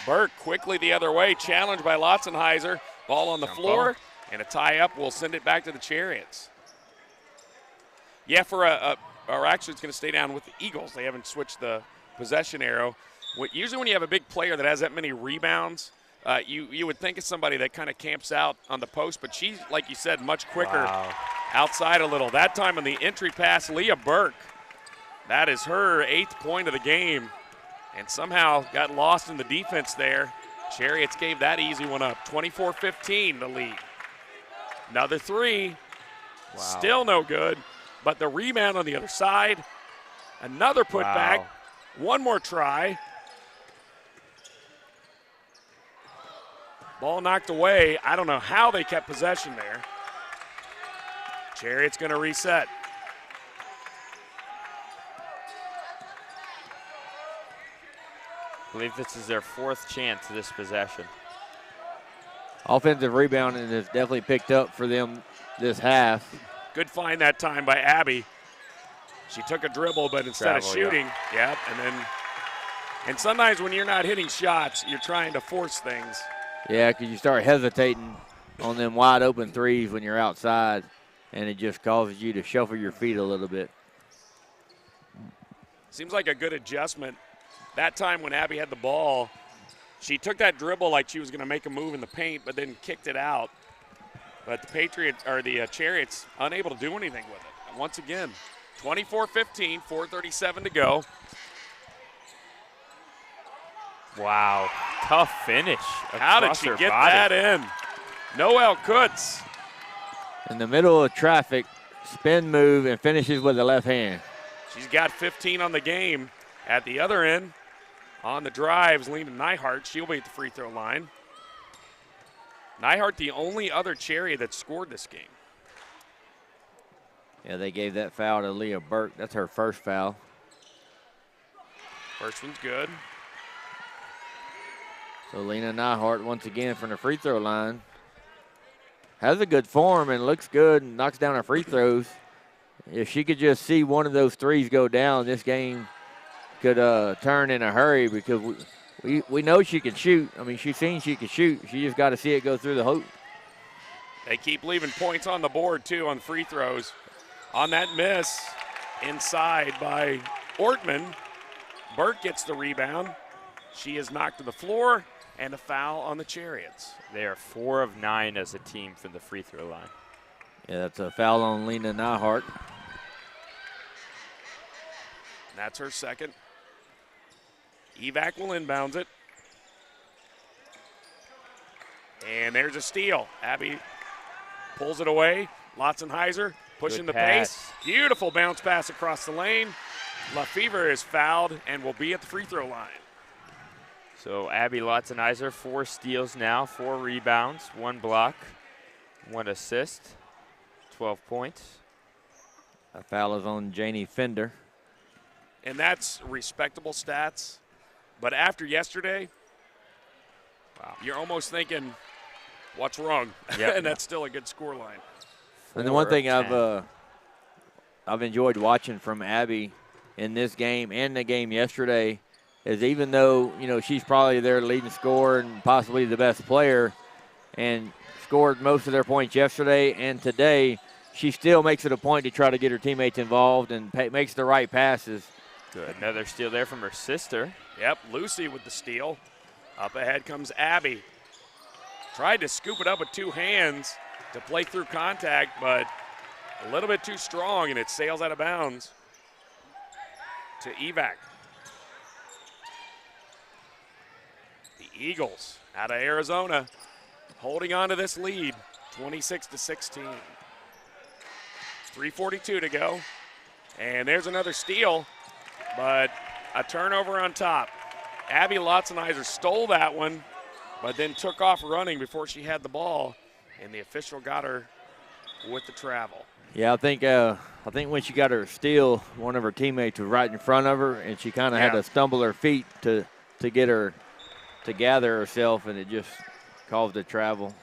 Burke quickly the other way, challenged by Lotzenheiser. Ball on the floor, and a tie-up will send it back to the Chariots. Yeah, or actually it's going to stay down with the Eagles. They haven't switched the possession arrow. Usually when you have a big player that has that many rebounds, you would think of somebody that kind of camps out on the post, but she's, like you said, much quicker. Wow. outside a little. That time on the entry pass, Leah Burke. That is her 8th point of the game, and somehow got lost in the defense there. Chariots gave that easy one up. 24-15 the lead. Another three. Wow. Still no good, but the rebound on the other side. Another putback. Wow. One more try. Ball knocked away. I don't know how they kept possession there. Chariots going to reset. I believe this is their 4th chance of this possession. Offensive rebounding has definitely picked up for them this half. Good find that time by Abby. She took a dribble, but instead of shooting, and sometimes when you're not hitting shots, you're trying to force things. Yeah, because you start hesitating on them wide open threes when you're outside, and it just causes you to shuffle your feet a little bit. Seems like a good adjustment. That time when Abby had the ball, she took that dribble like she was going to make a move in the paint, but then kicked it out. But the Chariots unable to do anything with it. And once again, 24-15, 4:37 to go. Wow, tough finish. How did she get that in? Noelle Kutz. In the middle of traffic, spin move, and finishes with the left hand. She's got 15 on the game. At the other end, on the drives, Lena Nyhart. She'll be at the free throw line. Nyhart, the only other Chariot that scored this game. Yeah, they gave that foul to Leah Burke. That's her first foul. First one's good. So Lena Nyhart, once again, from the free throw line. Has a good form and looks good and knocks down her free throws. If she could just see one of those threes go down, this game could turn in a hurry, because we know she can shoot. I mean, she's seen she can shoot. She just got to see it go through the hoop. They keep leaving points on the board, too, on free throws. On that miss, inside by Ortman, Burke gets the rebound. She is knocked to the floor, and a foul on the Chariots. They are 4 of 9 as a team from the free throw line. Yeah, that's a foul on Lena Nyhart. That's her second. EVAC will inbounds it. And there's a steal. Abby pulls it away. Lotzenheiser pushing the pace. Beautiful bounce pass across the lane. LaFever is fouled and will be at the free throw line. So Abby Lotzenheiser, 4 steals now, 4 rebounds, 1 block, 1 assist, 12 points. A foul is on Janie Fender. And that's respectable stats. But after yesterday, wow, you're almost thinking, what's wrong? Yep. And that's still a good score line. And the one thing I've enjoyed watching from Abby in this game and the game yesterday is, even though, you know, she's probably their leading scorer and possibly the best player and scored most of their points yesterday and today, she still makes it a point to try to get her teammates involved and makes the right passes. Good. Another steal there from her sister. Yep, Lucy with the steal. Up ahead comes Abby. Tried to scoop it up with 2 hands to play through contact, but a little bit too strong, and it sails out of bounds to EVAC. The Eagles out of Arizona holding on to this lead, 26-16. 3:42 to go, and there's another steal, but a turnover on top. Abby Lotzenheiser stole that one, but then took off running before she had the ball, and the official got her with the travel. Yeah, I think when she got her steal, one of her teammates was right in front of her, and she kind of had to stumble her feet to get her to gather herself, and it just caused a travel.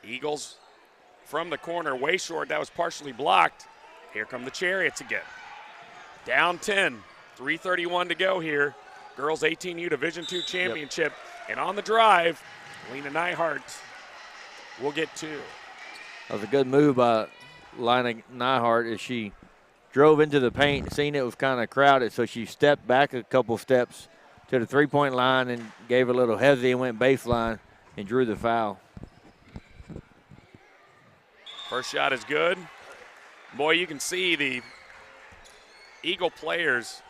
Eagles from the corner, way short. That was partially blocked. Here come the Chariots again. Down 10, 3:31 to go here. Girls 18U Division II Championship. Yep. And on the drive, Lena Nyhart will get 2. That was a good move by Lena Nyhart as she drove into the paint, seen it was kind of crowded, so she stepped back a couple steps to the three-point line and gave a little hesitate and went baseline and drew the foul. First shot is good. Boy, you can see the Eagle players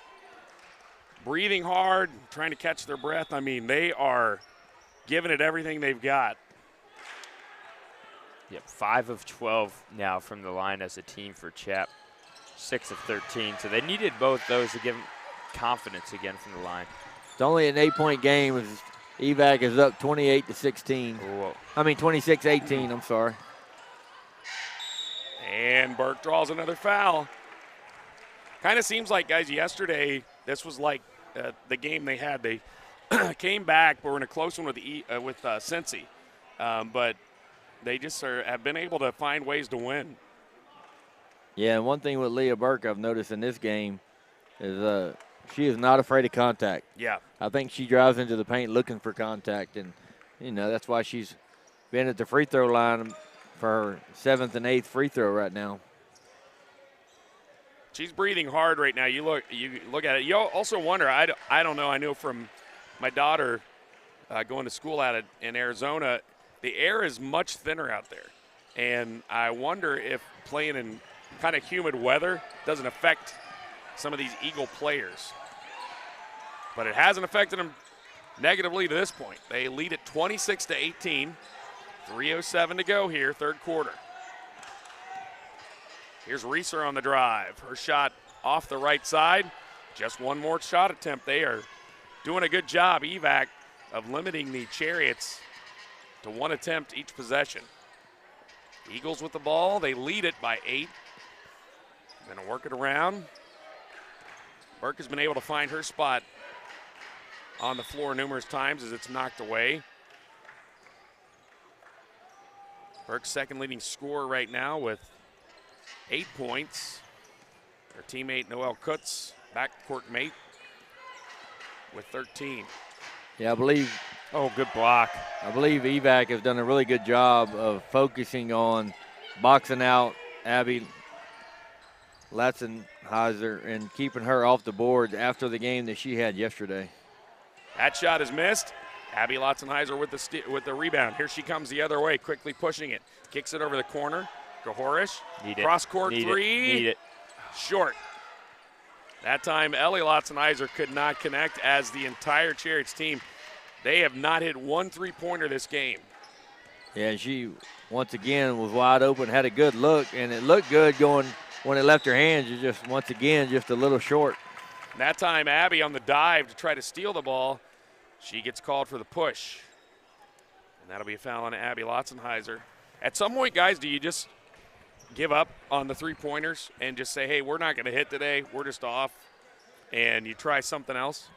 breathing hard, trying to catch their breath. I mean, they are giving it everything they've got. Yep, 5 of 12 now from the line as a team for CHAP. 6 of 13. So they needed both those to give them confidence again from the line. It's only an 8-point game. EVAC is up 28-16. I mean 26-18, I'm sorry. And Burke draws another foul. Kind of seems like, guys, yesterday this was like the game they had. They came back, but were in a close one with Cincy. But they just have been able to find ways to win. Yeah, and one thing with Leah Burke I've noticed in this game is she is not afraid of contact. Yeah. I think she drives into the paint looking for contact, and, you know, that's why she's been at the free throw line for her 7th and 8th free throw right now. She's breathing hard right now. You look at it. You also wonder, I don't know, I know from my daughter going to school out in Arizona, the air is much thinner out there. And I wonder if playing in kind of humid weather doesn't affect some of these Eagle players. But it hasn't affected them negatively to this point. They lead at 26-18. 3:07 to go here, third quarter. Here's Reeser on the drive. Her shot off the right side. Just one more shot attempt. They are doing a good job, EVAC, of limiting the Chariots to one attempt each possession. Eagles with the ball. They lead it by 8. Going to work it around. Burke has been able to find her spot on the floor numerous times as it's knocked away. Burke's second leading scorer right now with 8 points. Her teammate Noelle Kutz, backcourt mate, with 13. Yeah, I believe. Oh, good block. I believe EVAC has done a really good job of focusing on boxing out Abby Latzenheiser and keeping her off the board after the game that she had yesterday. That shot is missed. Abby Latzenheiser with the rebound. Here she comes the other way, quickly pushing it. Kicks it over the corner. Gahorish, cross-court three. Need it. Short. That time, Ellie Latzenheiser could not connect, as the entire Chariots team, they have not hit one three-pointer this game. Yeah, she, once again, was wide open, had a good look, and it looked good going when it left her hands. It's just, once again, just a little short. And that time, Abby on the dive to try to steal the ball. She gets called for the push. And that'll be a foul on Abby Latzenheiser. At some point, guys, do you just give up on the three-pointers and just say, hey, we're not going to hit today, we're just off, and you try something else?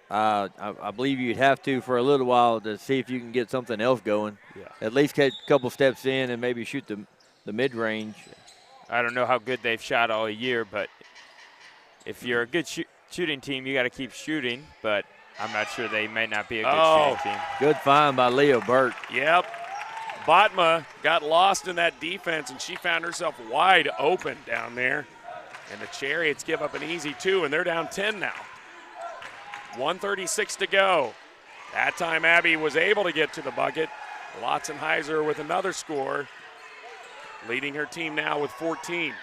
I believe you'd have to for a little while to see if you can get something else going. Yeah. At least get a couple steps in and maybe shoot the mid-range. I don't know how good they've shot all year, but if you're a good shooting team, you got to keep shooting, but I'm not sure they may not be a good shooting team. Good find by Leah Burke. Yep. Batma got lost in that defense, and she found herself wide open down there. And the Chariots give up an easy 2, and they're down 10 now. 1:36 to go. That time Abby was able to get to the bucket. Latzenheiser with another score, leading her team now with 14.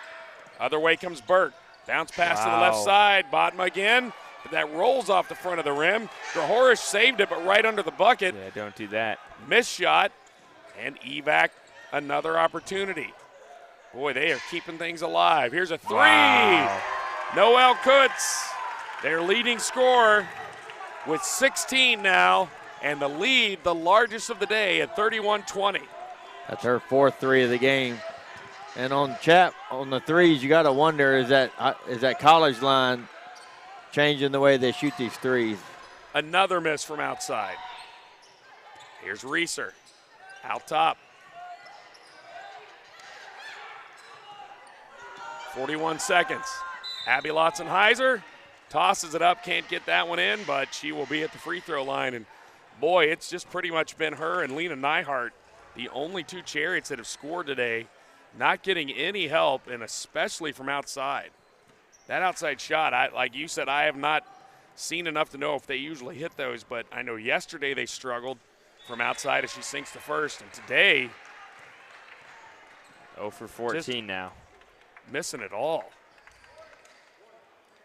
Other way comes Burke. Bounce pass to the left side. Batma again. But that rolls off the front of the rim. Gahorish saved it, but right under the bucket. Yeah, don't do that. Missed shot. And EVAC, another opportunity. Boy, they are keeping things alive. Here's a three. Wow. Noelle Kutz, their leading scorer, with 16 now, and the lead, the largest of the day, at 31-20. That's her 4th three of the game. And on CHAP, on the threes, you got to wonder, is that college line changing the way they shoot these threes? Another miss from outside. Here's Reeser. Out top. 41 seconds. Abby Latzenheiser tosses it up, can't get that one in, but she will be at the free throw line. And boy, it's just pretty much been her and Lena Neihart, the only two Chariots that have scored today, not getting any help, and especially from outside. That outside shot, like you said, I have not seen enough to know if they usually hit those, but I know yesterday they struggled from outside as she sinks the first, and today, 0 for 14 Just now. missing it all.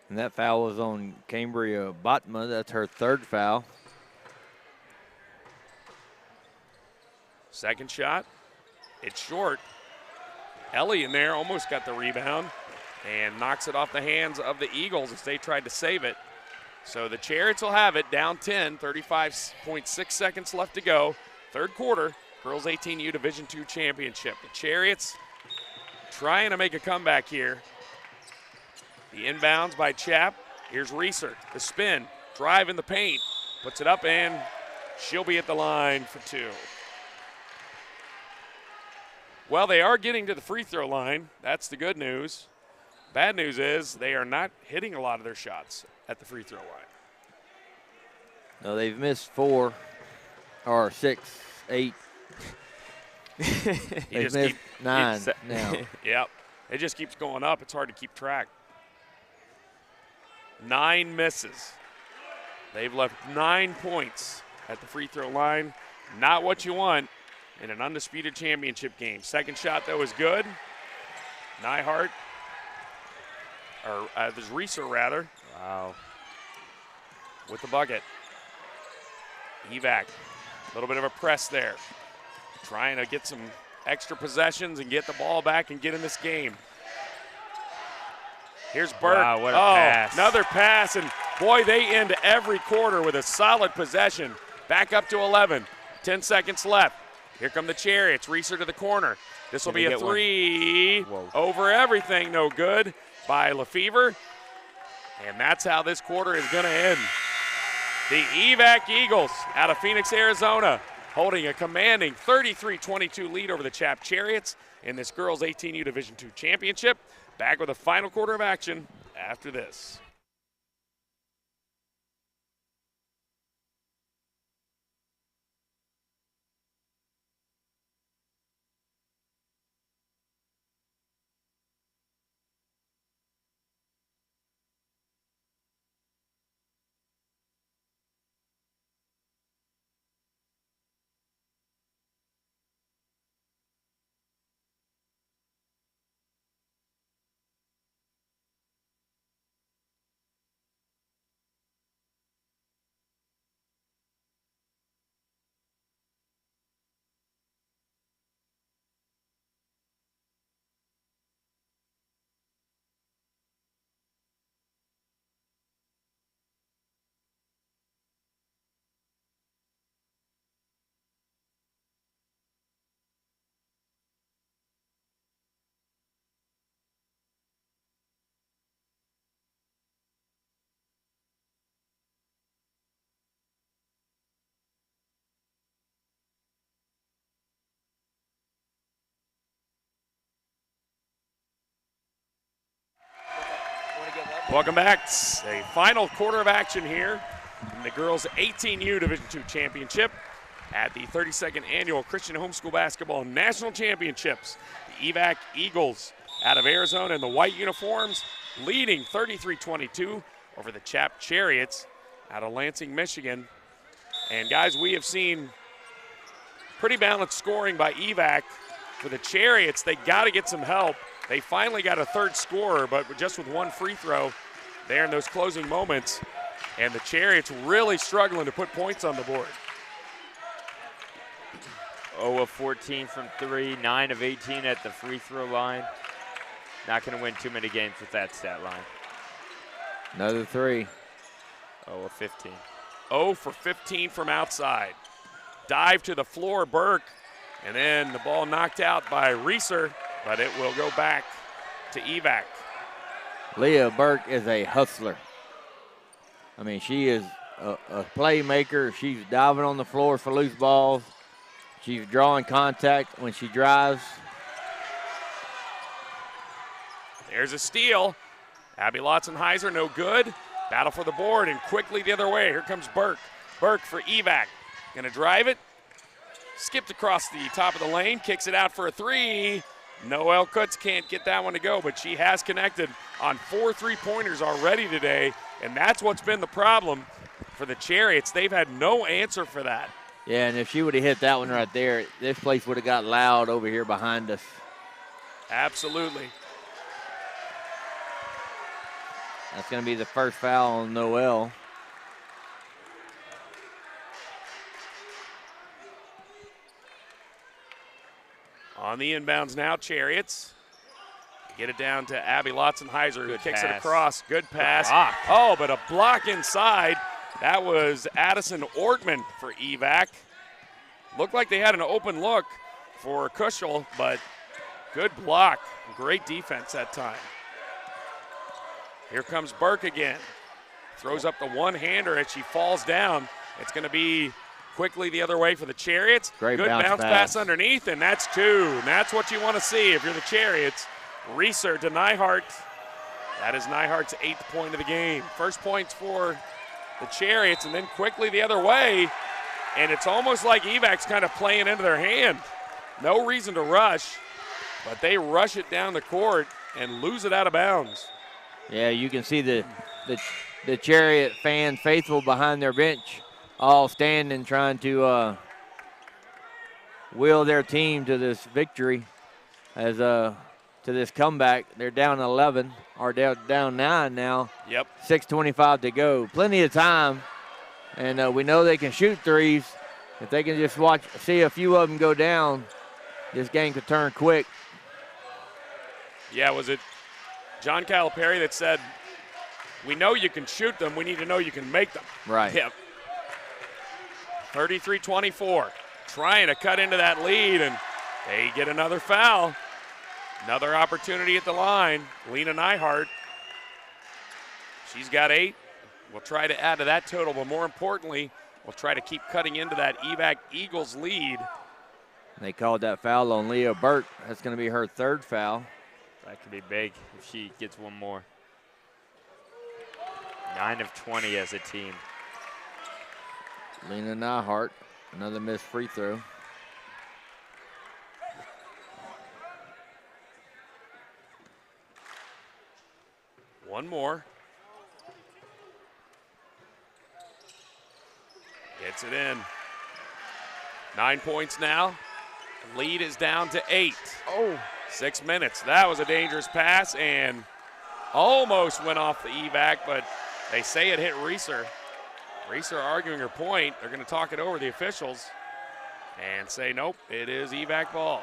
And that foul was on Cambria Botma. That's her 3rd foul. Second shot. It's short. Ellie in there almost got the rebound and knocks it off the hands of the Eagles as they tried to save it. So the Chariots will have it down 10, 35.6 seconds left to go. 3rd quarter, Girls 18U Division II Championship. The Chariots trying to make a comeback here. The inbounds by CHAP. Here's Reeser, the spin, drive in the paint, puts it up, and she'll be at the line for 2. Well, they are getting to the free throw line. That's the good news. Bad news is they are not hitting a lot of their shots at the free throw line. No, they've missed 4 or 6, 8. They've missed 9 now. Yep. It just keeps going up. It's hard to keep track. 9 misses. They've left 9 points at the free throw line. Not what you want in an undisputed championship game. Second shot, though, is good. Nyhart, or there's Reeser, rather. Wow. With the bucket. EVAC, a little bit of a press there. Trying to get some extra possessions and get the ball back and get in this game. Here's Burke. Wow, what a pass. Another pass, and boy, they end every quarter with a solid possession. Back up to 11. 10 seconds left. Here come the Chariots. Reeser to the corner. This will be a 3 over everything. No good by Lefevre. And that's how this quarter is going to end. The EVAC Eagles out of Phoenix, Arizona, holding a commanding 33-22 lead over the CHAP Chariots in this Girls 18U Division II Championship. Back with a final quarter of action after this. Welcome back. A final quarter of action here in the Girls 18U Division II Championship at the 32nd Annual Christian Homeschool Basketball National Championships. The EVAC Eagles out of Arizona in the white uniforms, leading 33-22 over the CHAP Chariots out of Lansing, Michigan. And guys, we have seen pretty balanced scoring by EVAC. For the Chariots, they got to get some help. They finally got a third scorer, but just with one free throw there in those closing moments. And the Chariots really struggling to put points on the board. 0 of 14 from 3, 9 of 18 at the free throw line. Not going to win too many games with that stat line. Another 3. 0 of 15. 0 for 15 from outside. Dive to the floor, Burke. And then the ball knocked out by Reeser, but it will go back to EVAC. Leah Burke is a hustler. I mean, she is a playmaker. She's diving on the floor for loose balls. She's drawing contact when she drives. There's a steal. Abby Lotzenheiser, no good. Battle for the board, and quickly the other way. Here comes Burke. Burke for EVAC. Gonna drive it. Skipped across the top of the lane, kicks it out for a 3. Noelle Kutz can't get that one to go, but she has connected on 4 3-pointers already today, and that's what's been the problem for the Chariots. They've had no answer for that. Yeah, and if she would have hit that one right there, this place would have got loud over here behind us. Absolutely. That's going to be the first foul on Noel. On the inbounds now, Chariots. Get it down to Abby Lotzenheiser, who kicks it across. Good pass. Oh, but a block inside. That was Addison Ortman for EVAC. Looked like they had an open look for Kushel, but good block. Great defense that time. Here comes Burke again. Throws up the one-hander as she falls down. It's going to be quickly the other way for the Chariots. Great good bounce pass underneath, and that's two. And that's what you want to see if you're the Chariots. Reeser to Nyhart. That is Nyhart's 8th point of the game. First points for the Chariots, and then quickly the other way. And it's almost like EVAC's kind of playing into their hand. No reason to rush, but they rush it down the court and lose it out of bounds. Yeah, you can see the Chariot fan faithful behind their bench all standing trying to will their team to this victory as to this comeback. They're down 11, or down 9 now. Yep. 6:25 to go. Plenty of time, and we know they can shoot threes. If they can just see a few of them go down, this game could turn quick. Yeah, was it John Calipari that said, we know you can shoot them, we need to know you can make them. Right. Yep. 33-24, trying to cut into that lead, and they get another foul. Another opportunity at the line. Lena Nyhart, she's got 8. We'll try to add to that total, but more importantly, we'll try to keep cutting into that EVAC Eagles lead. They called that foul on Leah Burke. That's going to be her 3rd foul. That could be big if she gets one more. 9 of 20 as a team. Lena Nyhart, another missed free throw. One more. Gets it in. 9 points now. Lead is down to 8. Oh. 6 minutes. That was a dangerous pass and almost went off the EVAC, but they say it hit Reeser. Reeser arguing her point. They're going to talk it over the officials and say, nope, it is EVAC ball.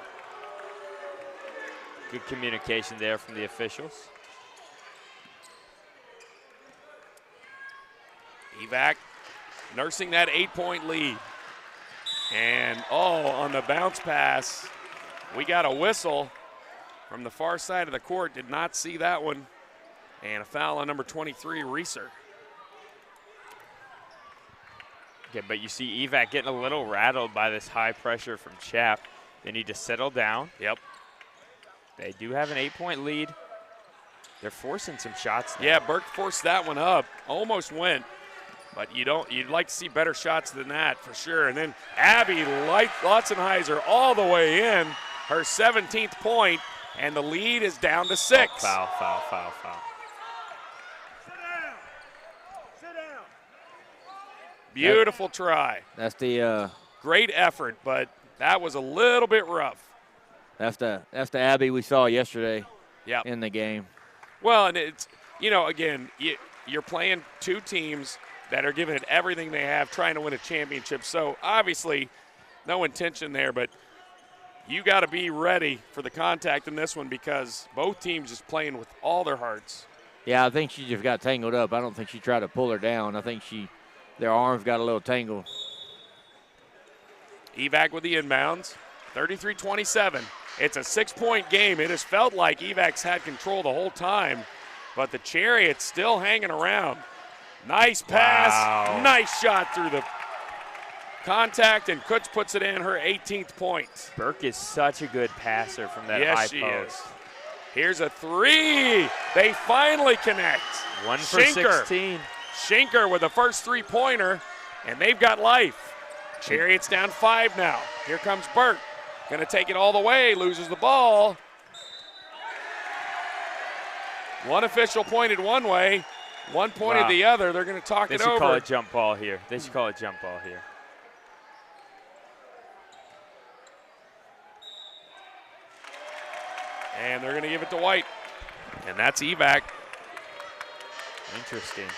Good communication there from the officials. EVAC nursing that 8-point lead. And, on the bounce pass, we got a whistle from the far side of the court. Did not see that one. And a foul on number 23, Reeser. Okay, but you see EVAC getting a little rattled by this high pressure from CHAP. They need to settle down. Yep. They do have an 8-point lead. They're forcing some shots now. Yeah, Burke forced that one up. Almost went. But you'd like to see better shots than that for sure. And then Abby Lotzenheiser all the way in, her 17th point, and the lead is down to 6. Oh, foul. Sit down. Beautiful try. That's the great effort, but that was a little bit rough. That's the Abby we saw yesterday. Yep. In the game. Well, and it's again, you're playing two teams that are giving it everything they have, trying to win a championship. So obviously, no intention there, but you got to be ready for the contact in this one because both teams just playing with all their hearts. Yeah, I think she just got tangled up. I don't think she tried to pull her down. I think their arms got a little tangled. EVAC with the inbounds, 33-27. It's a 6-point game. It has felt like EVAC's had control the whole time, but the Chariots still hanging around. Nice pass, wow. Nice shot through the contact, and Kutz puts it in, her 18th point. Burke is such a good passer from that high post. Yes, she is. Here's a 3. They finally connect. 1 for 16. Schinker with the first 3-pointer, and they've got life. Chariots down 5 now. Here comes Burke. Going to take it all the way, loses the ball. One official pointed one way, one pointed the other. They're going to talk it over. They should call it jump ball here. And they're going to give it to White. And that's EVAC. Interesting.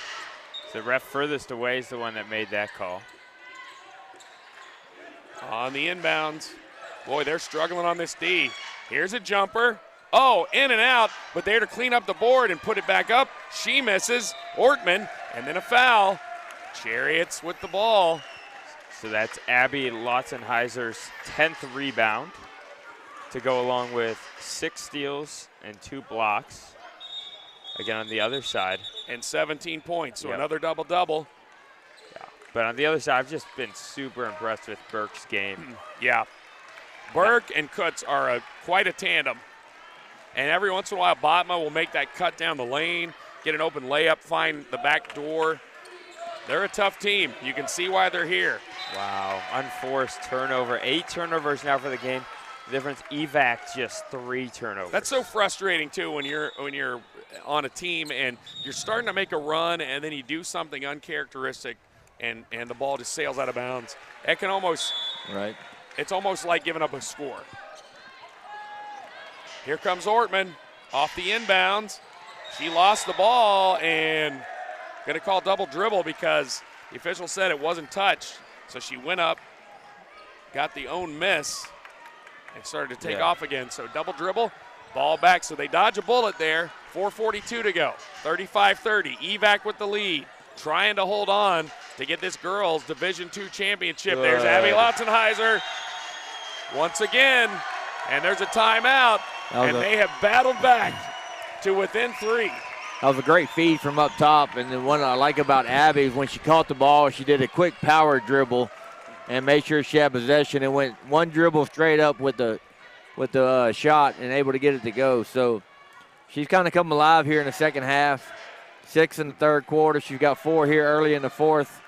So the ref furthest away is the one that made that call. On the inbounds. Boy, they're struggling on this D. Here's a jumper. Oh, in and out, but there to clean up the board and put it back up. She misses. Ortman, and then a foul. Chariots with the ball. So that's Abby Lotzenheiser's 10th rebound to go along with 6 steals and 2 blocks. Again, on the other side. And 17 points, so Yep. another double-double. Yeah. But on the other side, I've just been super impressed with Burke's game. Yeah. Burke and Kutz are quite a tandem. And every once in a while, Botma will make that cut down the lane, get an open layup, find the back door. They're a tough team. You can see why they're here. Wow, unforced turnover. 8 turnovers now for the game. The difference, EVAC just 3 turnovers. That's so frustrating too when you're on a team and you're starting to make a run and then you do something uncharacteristic and the ball just sails out of bounds. It can almost Right. It's almost like giving up a score. Here comes Ortman off the inbounds. She lost the ball and going to call double dribble because the official said it wasn't touched. So she went up, got the own miss, and started to take off again. So double dribble, ball back. So they dodge a bullet there. 4:42 to go. 35-30. EVAC with the lead. Trying to hold on to get this girls Division II championship. Good. There's Abby Lotzenheiser once again. And there's a timeout. And they have battled back to within 3. That was a great feed from up top. And then what I like about Abby is when she caught the ball, she did a quick power dribble and made sure she had possession and went one dribble straight up with the shot and able to get it to go. So she's kind of come alive here in the second half. 6 in the third quarter. She's got 4 here early in the fourth.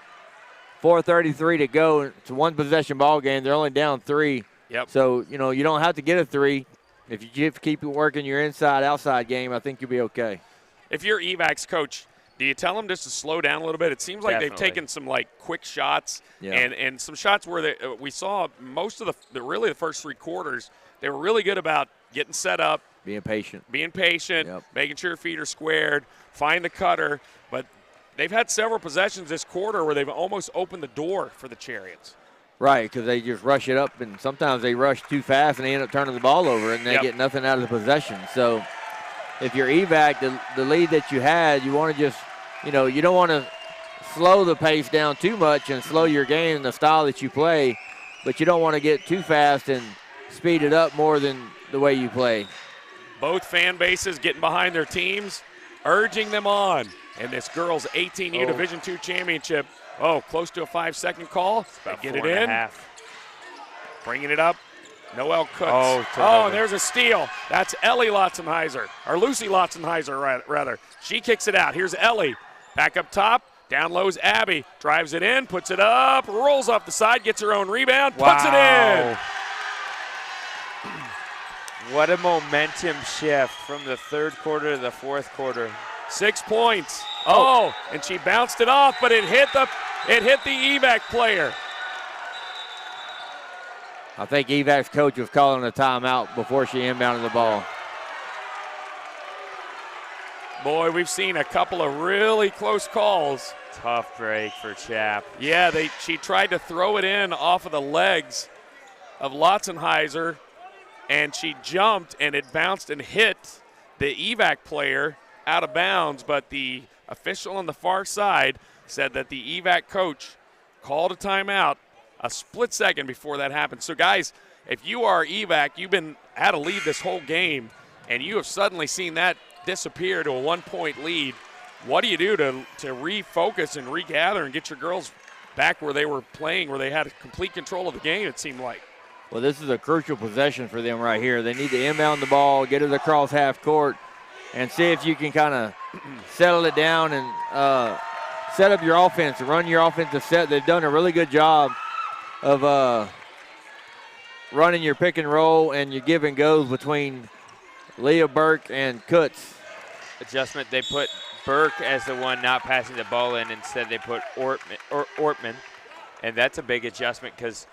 4:33 to go. It's a one-possession ball game. They're only down 3. Yep. So, you know, you don't have to get a 3. If you keep working your inside-outside game, I think you'll be okay. If you're EVAC's coach, do you tell them just to slow down a little bit? It seems like they've Definitely. taken some like quick shots and some shots where we saw most of the first 3 quarters. They were really good about getting set up, Being patient. making sure your feet are squared, find the cutter. But they've had several possessions this quarter where they've almost opened the door for the Chariots. Right, because they just rush it up, and sometimes they rush too fast and they end up turning the ball over, and they get nothing out of the possession. So if you're EVAC, the lead that you had, you want to just, you know, you don't want to slow the pace down too much and slow your game, the style that you play, but you don't want to get too fast and speed it up more than the way you play. Both fan bases getting behind their teams, urging them on. And this girls 18U Division II championship, close to a 5-second call. Get it in. Bringing it up. Noelle Cooks. And there's a steal. That's Ellie Lotzenheiser, or Lucy Lotzenheiser, rather. She kicks it out. Here's Ellie. Back up top. Down low's Abby. Drives it in, puts it up, rolls off the side, gets her own rebound, puts it in. What a momentum shift from the third quarter to the fourth quarter. 6 points. And she bounced it off, but it hit the EVAC player. I think EVAC's coach was calling a timeout before she inbounded the ball. Boy, we've seen a couple of really close calls. Tough break for CHAP. Yeah, she tried to throw it in off of the legs of Lotzenheiser, and she jumped, and it bounced and hit the EVAC player out of bounds, but the official on the far side said that the EVAC coach called a timeout a split second before that happened. So, guys, if you are EVAC, you've been at a lead this whole game, and you have suddenly seen that disappear to a 1-point lead. What do you do to refocus and regather and get your girls back where they were playing, where they had complete control of the game, it seemed like? Well, this is a crucial possession for them right here. They need to inbound the ball, get it across half court, and see if you can kind of settle it down and set up your offense, run your offensive set. They've done a really good job of running your pick and roll and your give and goes between Leah Burke and Kutz. Adjustment, they put Burke as the one not passing the ball in. Instead, they put Ortman. And that's a big adjustment because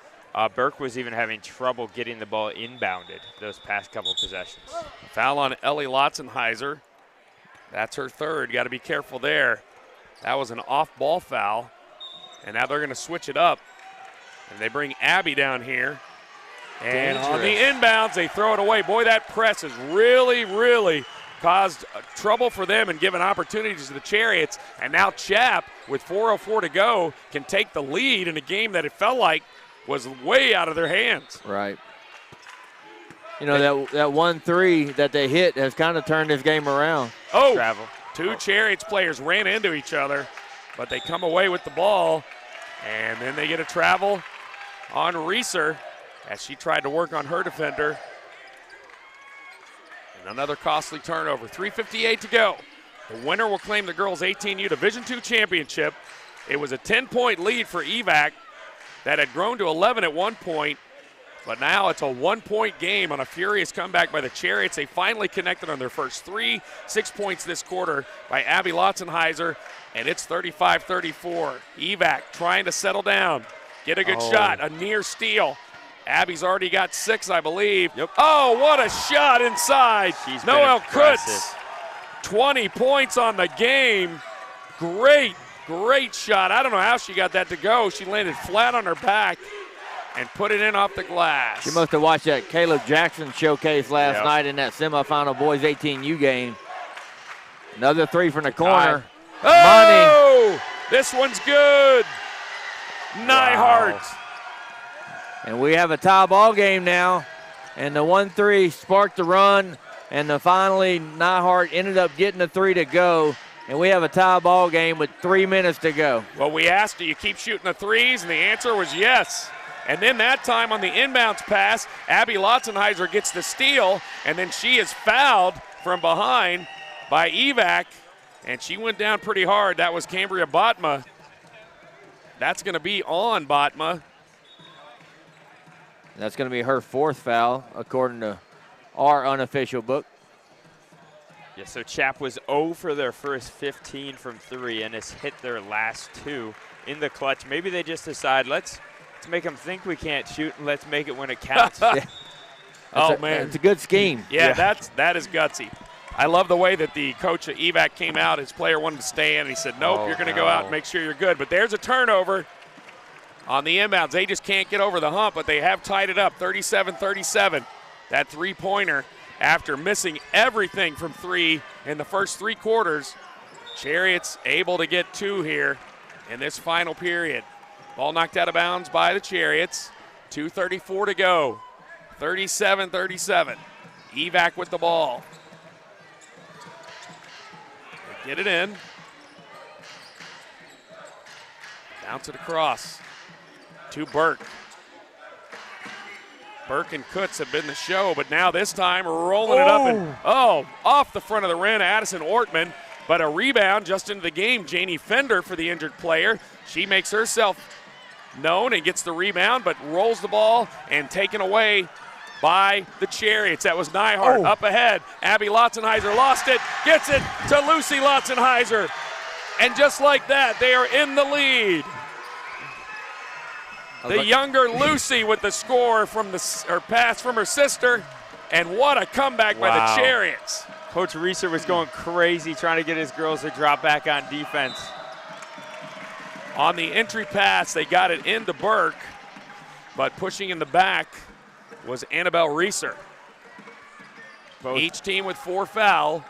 Burke was even having trouble getting the ball inbounded those past couple possessions. Foul on Ellie Lotzenheiser. That's her third. Got to be careful there. That was an off-ball foul. And now they're going to switch it up. And they bring Abby down here. And on the inbounds, they throw it away. Boy, that press has really, really caused trouble for them and given opportunities to the Chariots. And now CHAP, with 4:04 to go, can take the lead in a game that it felt like was way out of their hands. Right. You know, that 1-3 that they hit has kind of turned this game around. Oh, travel. Two Chariots players ran into each other, but they come away with the ball. And then they get a travel on Reeser as she tried to work on her defender. And another costly turnover. 3:58 to go. The winner will claim the girls 18U Division II championship. It was a 10-point lead for EVAC that had grown to 11 at one point, but now it's a 1-point game on a furious comeback by the Chariots. They finally connected on their first three. 6 points this quarter by Abby Lotzenheiser, and it's 35-34. EVAC trying to settle down, get a good shot, a near steal. Abby's already got 6, I believe. Yep. Oh, what a shot inside. She's Noelle been impressive. Kutz, 20 points on the game. Great shot. I don't know how she got that to go. She landed flat on her back and put it in off the glass. She must have watched that Caleb Jackson showcase last night in that semifinal boys 18U game. Another 3 from the corner. Oh, money. This one's good. Nyhart. Wow. And we have a tie ball game now. And the 1-3 sparked the run. And finally, Nyhart ended up getting the 3 to go. And we have a tie ball game with 3 minutes to go. Well, we asked, do you keep shooting the threes? And the answer was yes. And then that time on the inbounds pass, Abby Lotzenheiser gets the steal, and then she is fouled from behind by EVAC, and she went down pretty hard. That was Cambria Botma. That's going to be on Botma. That's going to be her 4th foul, according to our unofficial book. Yeah, so CHAP was 0 for their first 15 from 3 and has hit their last 2 in the clutch. Maybe they just decide, let's make them think we can't shoot, and let's make it when it counts. Man. It's a good scheme. Yeah, that is gutsy. I love the way that the coach at EVAC came out. His player wanted to stay in, and he said, nope, you're going to go out and make sure you're good. But there's a turnover on the inbounds. They just can't get over the hump, but they have tied it up, 37-37. That three-pointer, after missing everything from 3 in the first 3 quarters, Chariots able to get 2 here in this final period. Ball knocked out of bounds by the Chariots. 2:34 to go. 37-37. EVAC with the ball. They get it in. Bounce it across to Burke. Burke and Kutz have been the show, but now this time rolling it up and off the front of the rim, Addison Ortman. But a rebound just into the game. Janie Fender for the injured player. She makes herself known and gets the rebound, but rolls the ball and taken away by the Chariots. That was Nyhart up ahead. Abby Lotzenheiser lost it, gets it to Lucy Lotzenheiser. And just like that, they are in the lead. The younger Lucy with the score from pass from her sister, and what a comeback by the Chariots. Coach Reeser was going crazy trying to get his girls to drop back on defense. On the entry pass, they got it into Burke, but pushing in the back was Annabelle Reeser. Each team with 4 fouls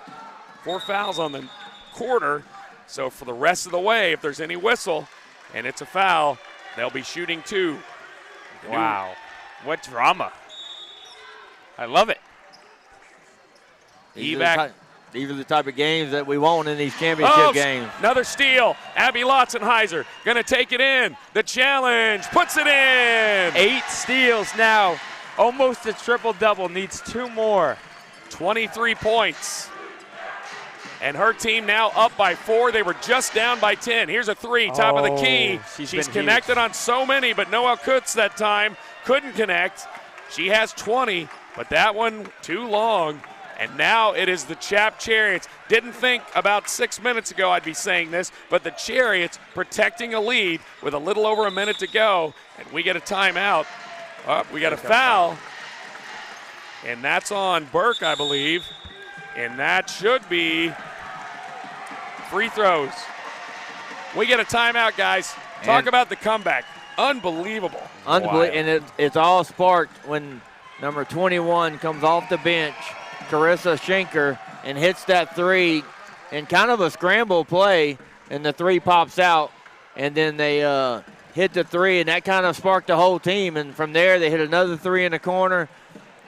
on the quarter. So for the rest of the way, if there's any whistle and it's a foul, they'll be shooting 2. Wow, what drama. I love it. EVAC. These are the type of games that we want in these championship games. Another steal. Abby Lotzenheiser going to take it in. The challenge, puts it in. 8 steals now. Almost a triple-double, needs 2 more. 23 points. And her team now up by 4. They were just down by 10. Here's a 3, top of the key. She's connected on so many, but Noelle Kutz that time couldn't connect. She has 20, but that one too long. And now it is the CHAP Chariots. Didn't think about 6 minutes ago I'd be saying this, but the Chariots protecting a lead with a little over a minute to go. And we get a timeout Oh, we got a foul. And that's on Burke, I believe. And that should be free throws. We get a timeout, guys. Talk about the comeback. Unbelievable. And it's all sparked when number 21 comes off the bench, Carissa Schenker, and hits that three in kind of a scramble play, and the three pops out, and then they hit the three, and that kind of sparked the whole team. And from there, they hit another three in the corner.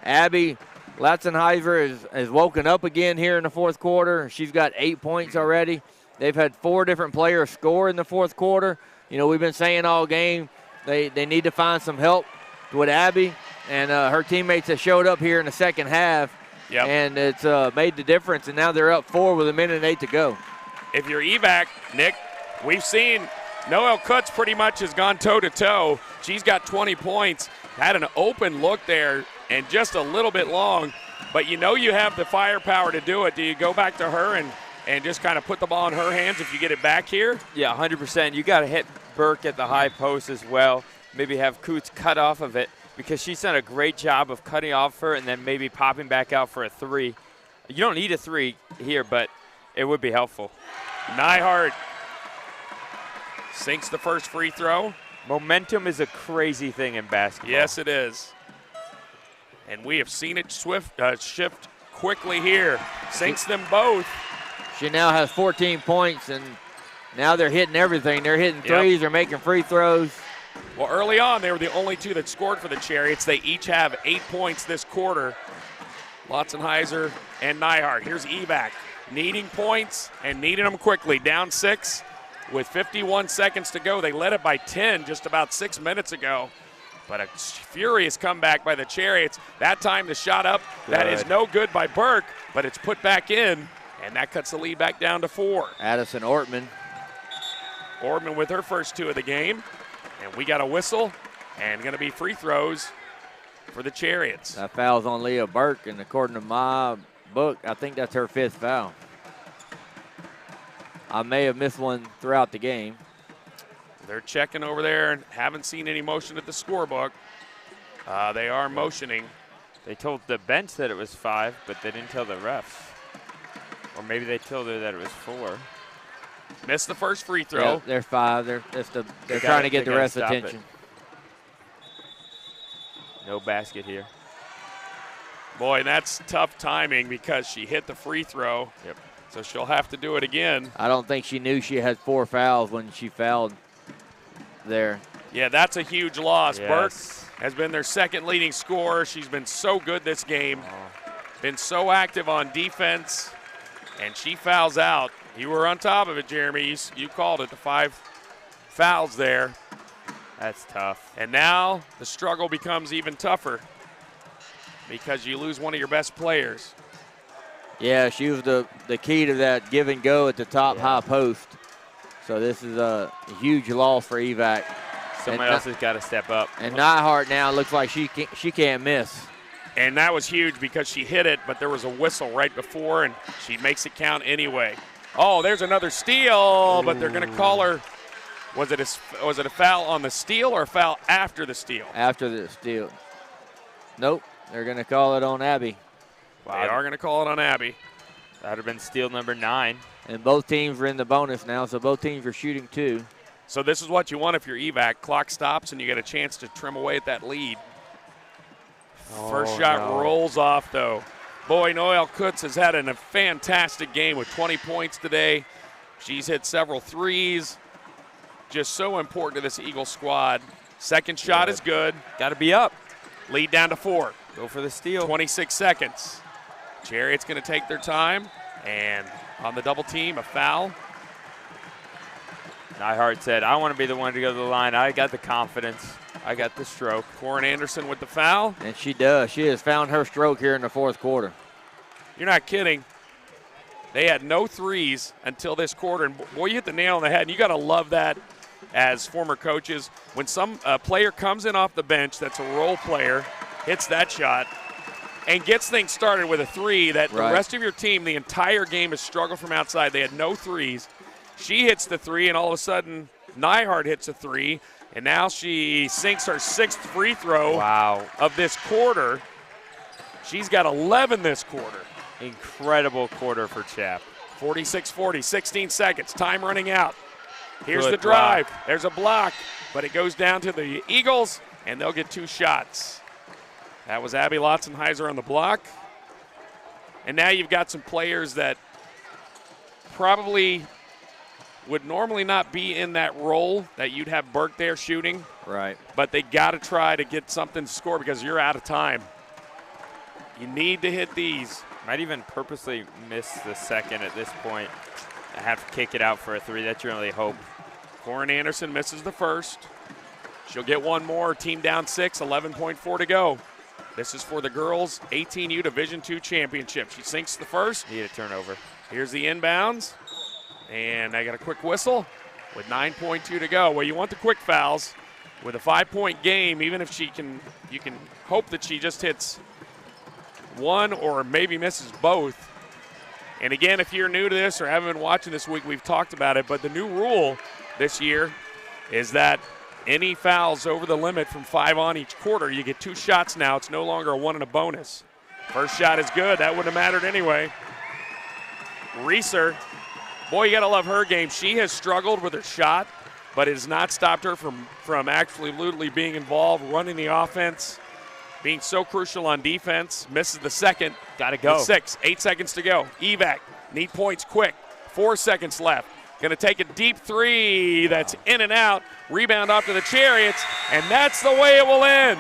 Abby Latzenheiser has woken up again here in the fourth quarter. She's got 8 points already. They've had 4 different players score in the fourth quarter. You know, we've been saying all game they need to find some help with Abby, and her teammates have showed up here in the second half, and it's made the difference, and now they're up 4 with 1:08 to go. If you're EVAC, Nick, we've seen Noelle Kutz pretty much has gone toe-to-toe. She's got 20 points, had an open look there, and just a little bit long, but you know you have the firepower to do it. Do you go back to her and just kind of put the ball in her hands if you get it back here? Yeah, 100%. You got to hit Burke at the high post as well. Maybe have Coots cut off of it, because she's done a great job of cutting off her and then maybe popping back out for a three. You don't need a three here, but it would be helpful. Nyhart sinks the first free throw. Momentum is a crazy thing in basketball. Yes, it is. And we have seen it shift quickly here. Sinks them both. She now has 14 points, and now they're hitting everything. They're hitting threes, they're making free throws. Well, early on, they were the only 2 that scored for the Chariots. They each have 8 points this quarter. Latzenheiser and Nyhart. Here's EVAC, needing points and needing them quickly. Down 6 with 51 seconds to go. They led it by 10 just about 6 minutes ago. But a furious comeback by the Chariots. That time the shot up. Good. That is no good by Burke, but it's put back in, and that cuts the lead back down to 4. Addison Ortman. Ortman with her first 2 of the game. And we got a whistle, and going to be free throws for the Chariots. That foul's on Leah Burke, and according to my book, I think that's her 5th foul. I may have missed one throughout the game. They're checking over there and haven't seen any motion at the scorebook. They are motioning. They told the bench that it was 5, but they didn't tell the refs. Or maybe they told her that it was 4. Missed the first free throw. Yeah, they're 5. They're trying to get the refs' attention. No basket here. Boy, that's tough timing because she hit the free throw. Yep. So she'll have to do it again. I don't think she knew she had 4 fouls when she fouled there. Yeah, that's a huge loss. Yes. Burke has been their second leading scorer. She's been so good this game. Been so active on defense, and she fouls out. You were on top of it, Jeremy. You called it, the 5 fouls there. That's tough. And now the struggle becomes even tougher because you lose one of your best players. Yeah, she was the key to that give and go at the top high post. So this is a huge loss for EVAC. Someone else has got to step up. And Nyhart now looks like she can't miss. And that was huge because she hit it, but there was a whistle right before, and she makes it count anyway. Oh, there's another steal, but they're going to call her. Was it a foul on the steal or a foul after the steal? After the steal. Nope, they're going to call it on Abby. Wow. They are going to call it on Abby. That would have been steal number 9. And both teams are in the bonus now, so both teams are shooting 2. So this is what you want if you're EVAC. Clock stops, and you get a chance to trim away at that lead. First shot rolls off, though. Boy, Noelle Kutz has had a fantastic game with 20 points today. She's hit several threes. Just so important to this Eagle squad. Second shot is good. Got to be up. Lead down to 4. Go for the steal. 26 seconds. Chariots going to take their time. And on the double team, a foul. Nyhart said, I want to be the one to go to the line. I got the confidence. I got the stroke. Corin Anderson with the foul. And she does. She has found her stroke here in the fourth quarter. You're not kidding. They had no threes until this quarter. And boy, you hit the nail on the head. And you got to love that as former coaches. When some player comes in off the bench that's a role player, hits that shot, and gets things started with a 3 that the rest of your team, the entire game, has struggled from outside. They had no threes. She hits the 3, and all of a sudden, Nyhart hits a 3. And now she sinks her 6th free throw of this quarter. She's got 11 this quarter. Incredible quarter for CHAP. 46-40, 16 seconds, time running out. Here's the drive. There's a block, but it goes down to the Eagles, and they'll get 2 shots. That was Abby Lotzenheiser on the block. And now you've got some players that probably would normally not be in that role that you'd have Burke there shooting. Right. But they got to try to get something to score because you're out of time. You need to hit these. Might even purposely miss the second at this point. I have to kick it out for a 3. That's your only hope. Corin Anderson misses the first. She'll get one more. Team down 6, 11.4 to go. This is for the girls' 18U Division II championship. She sinks the first. Need a turnover. Here's the inbounds. And I got a quick whistle with 9.2 to go. Well, you want the quick fouls. With a 5-point game, even if you can hope that she just hits one or maybe misses both. And again, if you're new to this or haven't been watching this week, we've talked about it, but the new rule this year is that any fouls over the limit from 5 on each quarter, you get 2 shots now. It's no longer a 1 and a bonus. First shot is good. That wouldn't have mattered anyway. Reeser, boy, you got to love her game. She has struggled with her shot, but it has not stopped her from absolutely being involved, running the offense, being so crucial on defense. Misses the second. Got to go. 6, 8 seconds to go. EVAC, need points quick. 4 seconds left. Going to take a deep 3 that's in and out. Rebound off to the Chariots, and that's the way it will end.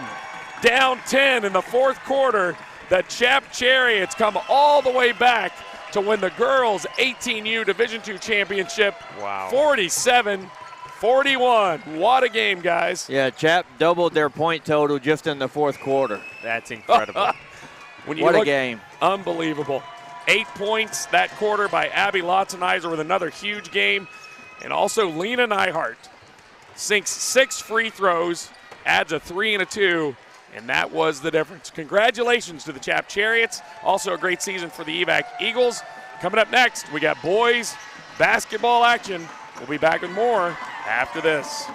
Down 10 in the 4th quarter. The CHAP Chariots come all the way back to win the girls' 18U Division II championship. Wow. 47-41. What a game, guys. Yeah, CHAP doubled their point total just in the 4th quarter. That's incredible. What a game. Unbelievable. 8 points that quarter by Abby Lotzenheiser with another huge game. And also Lena Neihart sinks 6 free throws, adds a 3 and a 2, and that was the difference. Congratulations to the CHAP Chariots. Also a great season for the EVAC Eagles. Coming up next, we got boys basketball action. We'll be back with more after this.